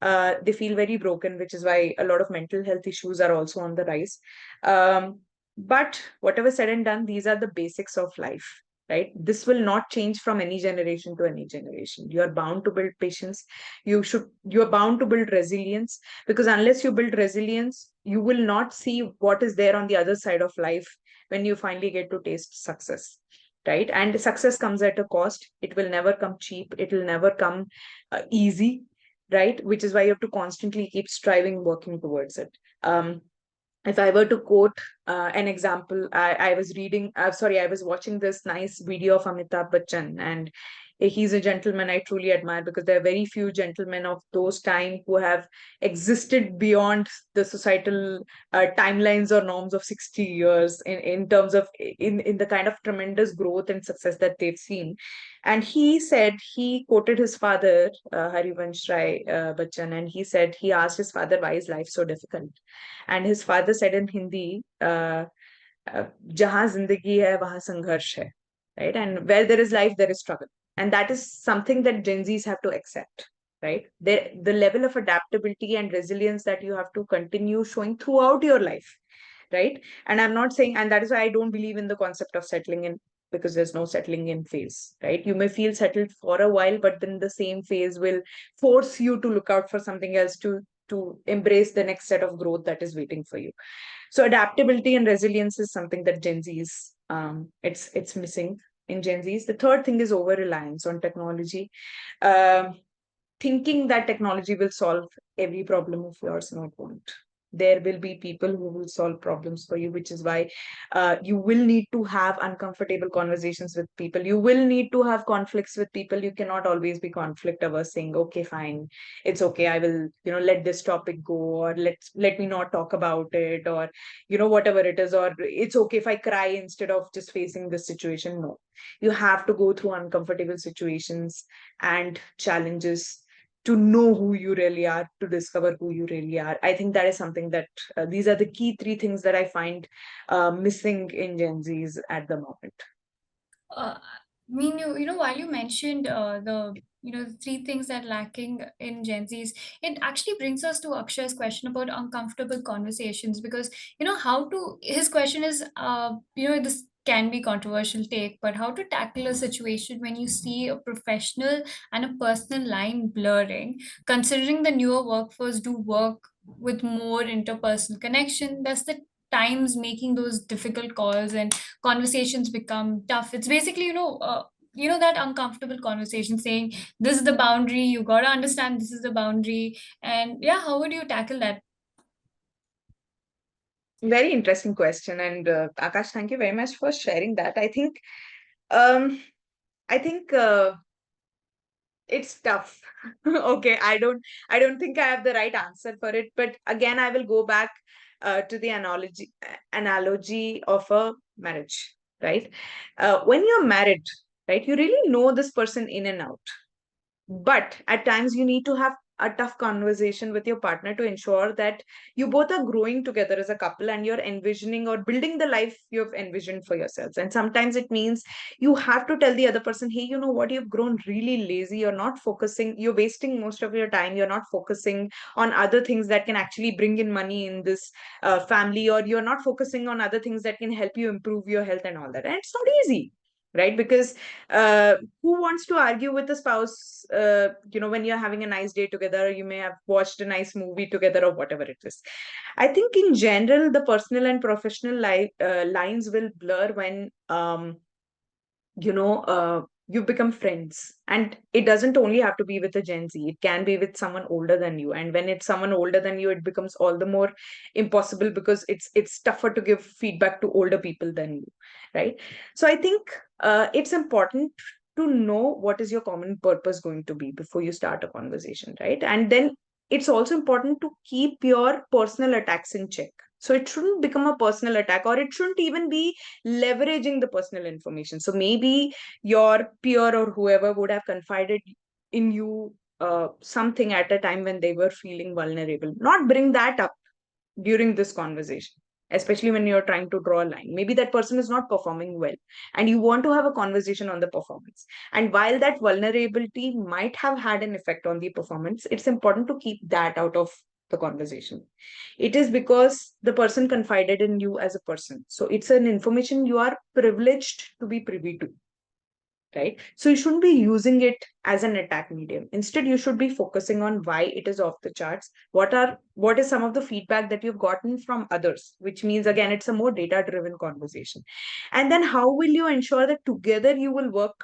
They feel very broken, which is why a lot of mental health issues are also on the rise. But whatever said and done, these are the basics of life, right? This will not change from any generation to any generation. You are bound to build patience. You're bound to build resilience, because unless you build resilience, you will not see what is there on the other side of life when you finally get to taste success, right? And success comes at a cost. It will never come cheap. It will never come easy, right? Which is why you have to constantly keep striving, working towards it. If I were to quote an example, I was reading, sorry, I was watching this nice video of Amitabh Bachchan, and he's a gentleman I truly admire, because there are very few gentlemen of those time who have existed beyond the societal timelines or norms of 60 years in terms of in the kind of tremendous growth and success that they've seen. And he said, he quoted his father, Harivansh Rai Bachchan, and he said, he asked his father, why is life so difficult? And his father said in Hindi, "Jahan zindagi hai, wahan sangharsh hai," right? And where there is life, there is struggle, and that is something that Gen Zs have to accept, right? The level of adaptability and resilience that you have to continue showing throughout your life, right? And I'm not saying, and that is why I don't believe in the concept of settling in, because there's no settling in phase, right? You may feel settled for a while, but then the same phase will force you to look out for something else, to to embrace the next set of growth that is waiting for you. So adaptability and resilience is something that Gen Z's it's missing in Gen Z's. The third thing is over reliance on technology. Um, Thinking that technology will solve every problem of yours, no, it won't. There will be people who will solve problems for you, which is why you will need to have uncomfortable conversations with people. You will need to have conflicts with people. You cannot always be conflict averse, saying, okay, fine, it's okay, I will, let this topic go, or let me not talk about it, or whatever it is, or it's okay if I cry instead of just facing this situation. No, you have to go through uncomfortable situations and challenges to know who you really are, to discover who you really are. I think that is something that these are the key three things that I find missing in Gen Zs at the moment. I mean, while you mentioned the three things that lacking in Gen Zs, it actually brings us to Akshay's question about uncomfortable conversations because, his question is, this can be controversial take, but how to tackle a situation when you see a professional and a personal line blurring, considering the newer workforce do work with more interpersonal connection, does the times making those difficult calls and conversations become tough. It's basically, that uncomfortable conversation saying, this is the boundary, you got to understand this is the boundary. And yeah, how would you tackle that? Very interesting question. And Akash, thank you very much for sharing that. Um, I think it's tough. Okay, I don't think I have the right answer for it. But again, I will go back to the analogy of a marriage, right? When you're married, right, you really know this person in and out. But at times you need to have a tough conversation with your partner to ensure that you both are growing together as a couple and you're envisioning or building the life you've envisioned for yourselves. And sometimes it means you have to tell the other person, hey, you know what, you've grown really lazy, you're not focusing, you're wasting most of your time, you're not focusing on other things that can actually bring in money in this family, or you're not focusing on other things that can help you improve your health and all that. And it's not easy, right? Because who wants to argue with a spouse, when you're having a nice day together, you may have watched a nice movie together or whatever it is. I think in general the personal and professional life lines will blur when you become friends. And it doesn't only have to be with a Gen Z, it can be with someone older than you. And when it's someone older than you, it becomes all the more impossible because it's tougher to give feedback to older people than you, right? So I think it's important to know what is your common purpose going to be before you start a conversation, right? And then it's also important to keep your personal attacks in check. So it shouldn't become a personal attack, or it shouldn't even be leveraging the personal information. So maybe your peer or whoever would have confided in you something at a time when they were feeling vulnerable. Not bring that up during this conversation, especially when you're trying to draw a line. Maybe that person is not performing well and you want to have a conversation on the performance. And while that vulnerability might have had an effect on the performance, it's important to keep that out of the conversation. It is because the person confided in you as a person. So it's an information you are privileged to be privy to, right? So you shouldn't be using it as an attack medium. Instead, you should be focusing on why it is off the charts. What is some of the feedback that you've gotten from others, which means again it's a more data driven conversation. And then how will you ensure that together you will work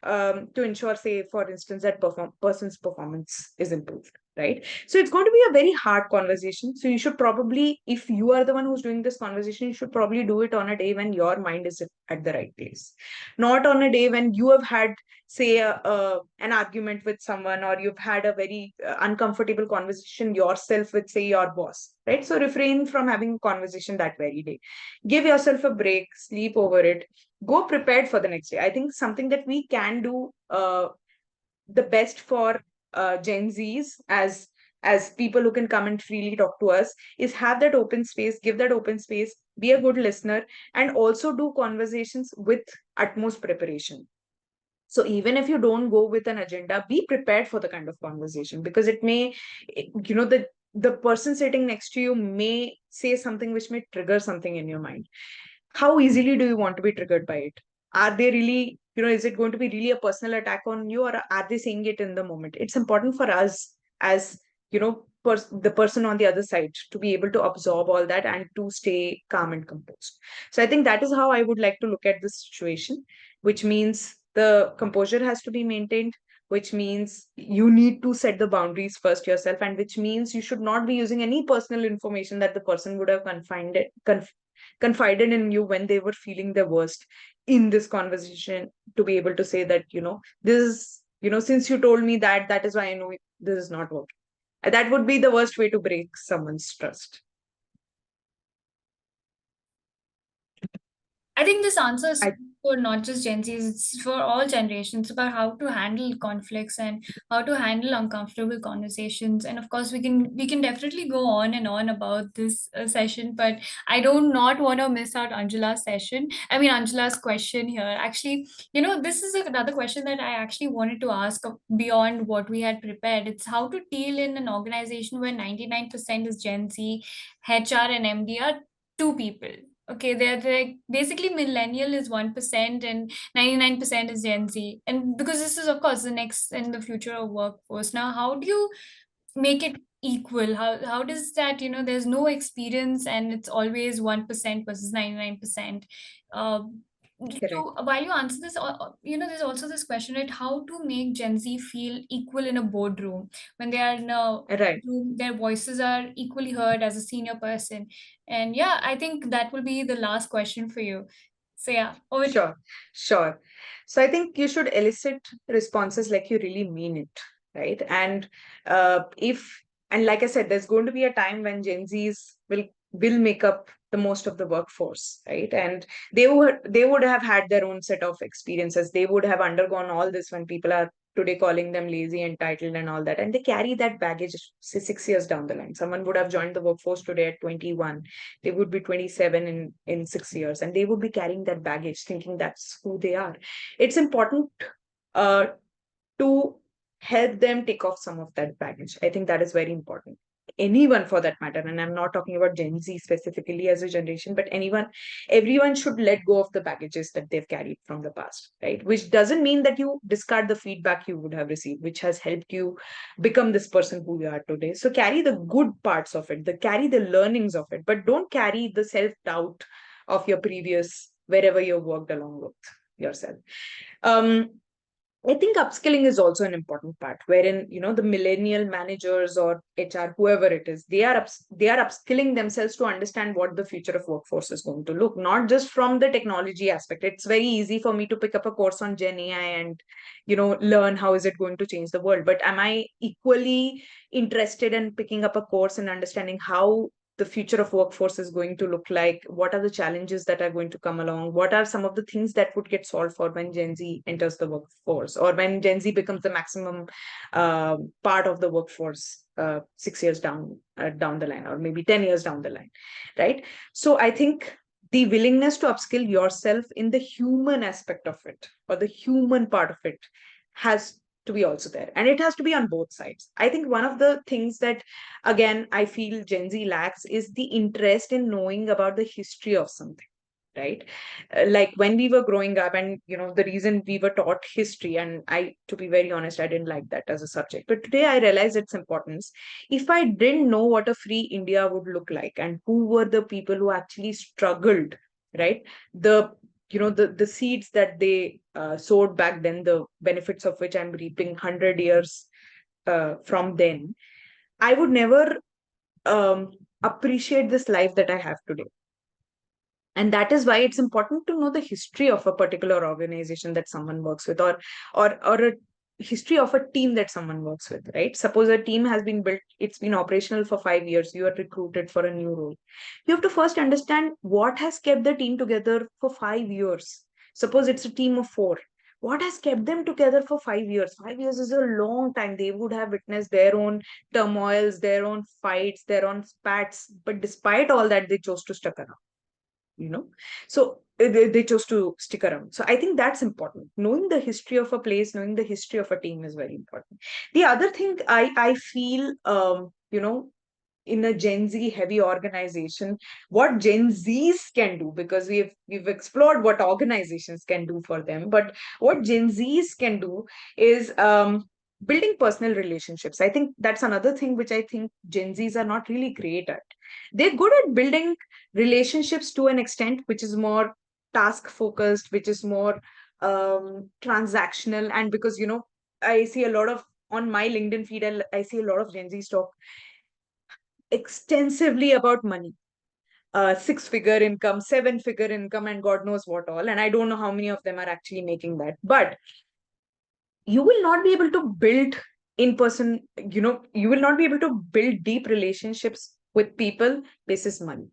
to ensure, say, for instance, that person's performance is improved, right? So it's going to be a very hard conversation. So you should probably, if you are the one who's doing this conversation, you should probably do it on a day when your mind is at the right place, not on a day when you have had, say, an argument with someone, or you've had a very uncomfortable conversation yourself with, say, your boss, right? So refrain from having a conversation that very day. Give yourself a break, sleep over it, go prepared for the next day. I think something that we can do the best for Gen Zs, as people who can come and freely talk to us, is have that open space, give that open space, be a good listener, and also do conversations with utmost preparation. So even if you don't go with an agenda, be prepared for the kind of conversation, because it may, the person sitting next to you may say something which may trigger something in your mind. How easily do you want to be triggered by it? Are they really, is it going to be really a personal attack on you, or are they saying it in the moment? It's important for us as, the person on the other side to be able to absorb all that and to stay calm and composed. So I think that is how I would like to look at this situation, which means the composure has to be maintained, which means you need to set the boundaries first yourself, and which means you should not be using any personal information that the person would have confided in you when they were feeling their worst in this conversation, to be able to say that, this is, since you told me that, that is why I know this is not working. That would be the worst way to break someone's trust. I think this answer is I for not just Gen Zs, it's for all generations about how to handle conflicts and how to handle uncomfortable conversations. And of course, we can definitely go on and on about this session, but I do not want to miss out Anjula's session. I mean, Anjula's question here. Actually, this is another question that I actually wanted to ask beyond what we had prepared. It's how to deal in an organization where 99% is Gen Z, HR and MD are two people. Okay, they're like basically millennial is 1% and 99% is Gen Z. And because this is of course the next and the future of workforce. Now, how do you make it equal? How does that, there's no experience and it's always 1% versus 99%. correct. So while you answer this, there's also this question, right? How to make Gen Z feel equal in a boardroom when they are in a Right. room, their voices are equally heard as a senior person. And yeah, I think that will be the last question for you. So yeah, over to you. Sure, sure. So I think you should elicit responses like you really mean it, right? And if and like I said, there's going to be a time when Gen Zs will make up the most of the workforce, right? And they would have had their own set of experiences. They would have undergone all this when people are today calling them lazy, entitled, and all that. And they carry that baggage, say 6 years down the line. Someone would have joined the workforce today at 21, they would be 27 in 6 years, and they would be carrying that baggage thinking that's who they are. It's important uh, to help them take off some of that baggage. I think that is very important. Anyone for that matter, and I'm not talking about Gen Z specifically as a generation, but anyone, everyone should let go of the baggages that they've carried from the past, right? Which doesn't mean that you discard the feedback you would have received, which has helped you become this person who you are today. So carry the good parts of it, carry the learnings of it, but don't carry the self-doubt of your previous, wherever you worked along with yourself. um I think upskilling is also an important part, wherein the millennial managers or HR, whoever it is, they are upskilling themselves to understand what the future of workforce is going to look. Not just from the technology aspect. It's very easy for me to pick up a course on Gen AI and learn how is it going to change the world. But am I equally interested in picking up a course and understanding how the future of workforce is going to look like? What are the challenges that are going to come along? What are some of the things that would get solved for when Gen Z enters the workforce, or when Gen Z becomes the maximum part of the workforce 6 years down the line, or maybe 10 years down the line, right? So I think the willingness to upskill yourself in the human aspect of it, or the human part of it, has to be also there, and it has to be on both sides. I think one of the things that, again, I feel Gen Z lacks is the interest in knowing about the history of something, right? Like when we were growing up, and the reason we were taught history, and I, to be very honest, I didn't like that as a subject, but today I realize its importance. If I didn't know what a free India would look like, and who were the people who actually struggled, right? The the seeds that they sowed back then, the benefits of which I'm reaping 100 years from then, I would never um, appreciate this life that I have today. And that is why it's important to know the history of a particular organization that someone works with, or a history of a team that someone works with, right? Suppose a team has been built, it's been operational for 5 years, you are recruited for a new role. You have to first understand what has kept the team together for 5 years. Suppose it's a team of four. What has kept them together for 5 years? 5 years is a long time. They would have witnessed their own turmoils, their own fights, their own spats, but despite all that, they chose to stick around, you know so they chose to stick around. So I think that's important. Knowing the history of a place, knowing the history of a team is very important. The other thing I feel, in a Gen Z heavy organization, what Gen Zs can do, because we've explored what organizations can do for them, but what Gen Zs can do is, building personal relationships. I think that's another thing which I think Gen Zs are not really great at. They're good at building relationships to an extent which is more task focused, which is more transactional. And because, I see a lot of on my LinkedIn feed, I see a lot of Gen Zs talk extensively about money, six-figure income, seven-figure income, and God knows what all. And I don't know how many of them are actually making that. But you will not be able to build in person, you will not be able to build deep relationships with people basis money.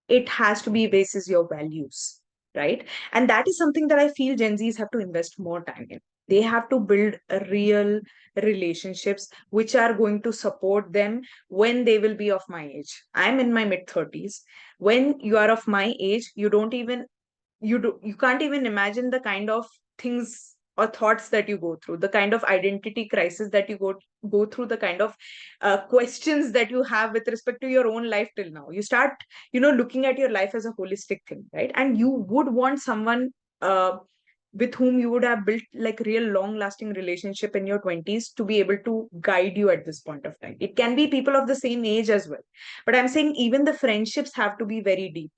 It has to be basis your values, right? And that is something that I feel Gen Zs have to invest more time in. They have to build a real relationships which are going to support them when they will be of my age. I'm in my mid 30s. When you are of my age, you can't even imagine the kind of things or thoughts that you go through, the kind of identity crisis that you go through, the kind of questions that you have with respect to your own life. Till now you start looking at your life as a holistic thing, right? And you would want someone with whom you would have built like real long lasting relationship in your 20s to be able to guide you at this point of time. It can be people of the same age as well, but I'm saying even the friendships have to be very deep.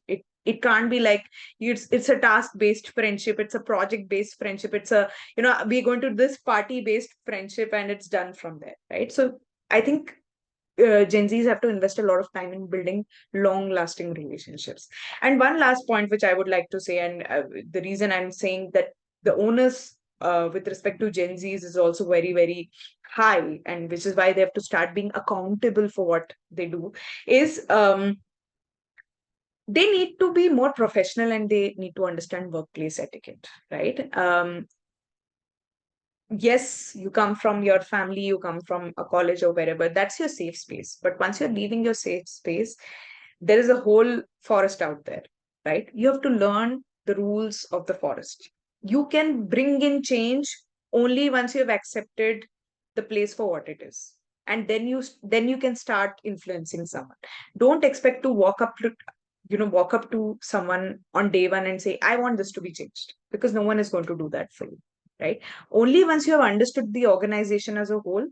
It can't be like it's a task based friendship, it's a project based friendship, it's a we're going to this party based friendship and it's done from there, right? So I think Gen Zs have to invest a lot of time in building long lasting relationships. And one last point which I would like to say, and the reason I'm saying that the onus with respect to Gen Zs is also very, very high, and which is why they have to start being accountable for what they do, is they need to be more professional and they need to understand workplace etiquette, right? Yes, you come from your family, you come from a college or wherever, that's your safe space. But once you're leaving your safe space, there is a whole forest out there, right? You have to learn the rules of the forest. You can bring in change only once you have accepted the place for what it is. And then you can start influencing someone. Don't expect to walk up to someone on day one and say, I want this to be changed, because no one is going to do that for you, right? Only once you have understood the organization as a whole,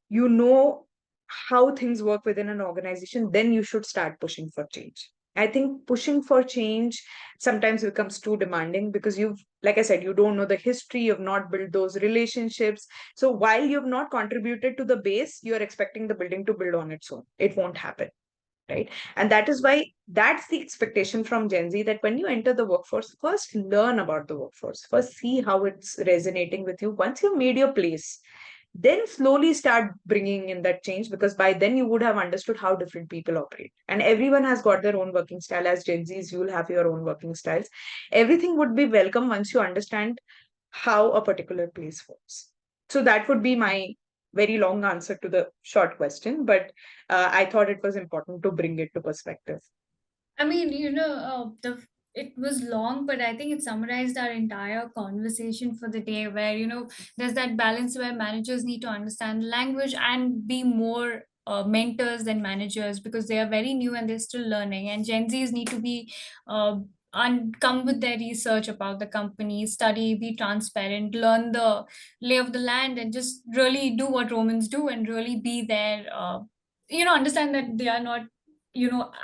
you know how things work within an organization, then you should start pushing for change. I think pushing for change sometimes becomes too demanding because like I said, you don't know the history, you've not built those relationships. So while you've not contributed to the base, you're expecting the building to build on its own. It won't happen, right? And that is why that's the expectation from Gen Z, that when you enter the workforce, first learn about the workforce, first see how it's resonating with you. Once you've made your place, then slowly start bringing in that change, because by then you would have understood how different people operate, and everyone has got their own working style. As Gen Z's, you will have your own working styles. Everything would be welcome once you understand how a particular place works. So that would be my very long answer to the short question, but I thought it was important to bring it to perspective. I mean, it was long, but I think it summarized our entire conversation for the day. Where there's that balance where managers need to understand the language and be more mentors than managers, because they are very new and they're still learning. And Gen Zs need to be and come with their research about the company, study, be transparent, learn the lay of the land, and just really do what Romans do and really be there. Understand that they are not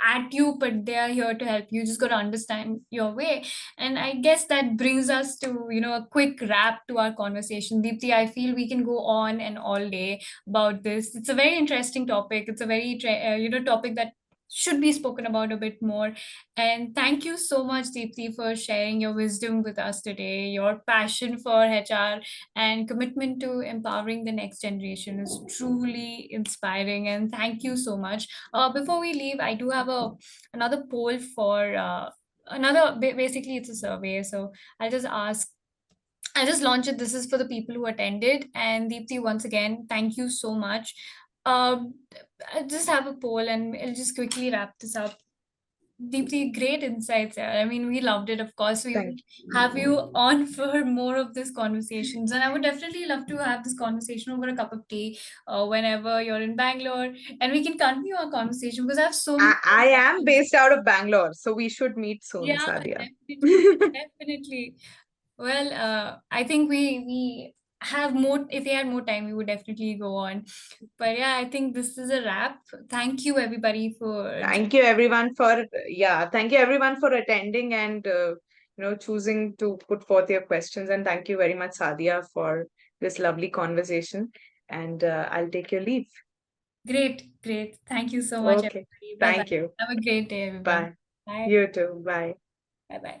at you, but they are here to help you. Just got to understand your way. And I guess that brings us to a quick wrap to our conversation. Deepti, I feel we can go on and all day about this. It's a very interesting topic. It's a very topic that should be spoken about a bit more. And thank you so much, Deepti, for sharing your wisdom with us today. Your passion for HR and commitment to empowering the next generation is truly inspiring, and thank you so much. Before we leave, I do have another poll for basically it's a survey. So I'll just ask. I'll just launch it. This is for the people who attended. And Deepti, once again, thank you so much. Um, I just have a poll, and I'll just quickly wrap this up. Deepti, great insights. Yeah. I mean, we loved it. Of course, we Thank will have you on for more of these conversations. And I would definitely love to have this conversation over a cup of tea whenever you're in Bangalore. And we can continue our conversation because I have so many I more am questions. based out of Bangalore, so we should meet soon, Yeah, Sadia. definitely. Definitely. Well, I think we have more, if we had more time, we would definitely go on. But yeah, I think this is a wrap. Thank you everybody for Thank you everyone for, yeah, thank you everyone for attending and, choosing to put forth your questions. And thank you very much, Sadia, for this lovely conversation. And I'll take your leave. Great. Thank you so much, Okay. everybody. Bye bye. Thank you. Have a great day, everyone. Bye. Bye. You too. Bye. Bye bye.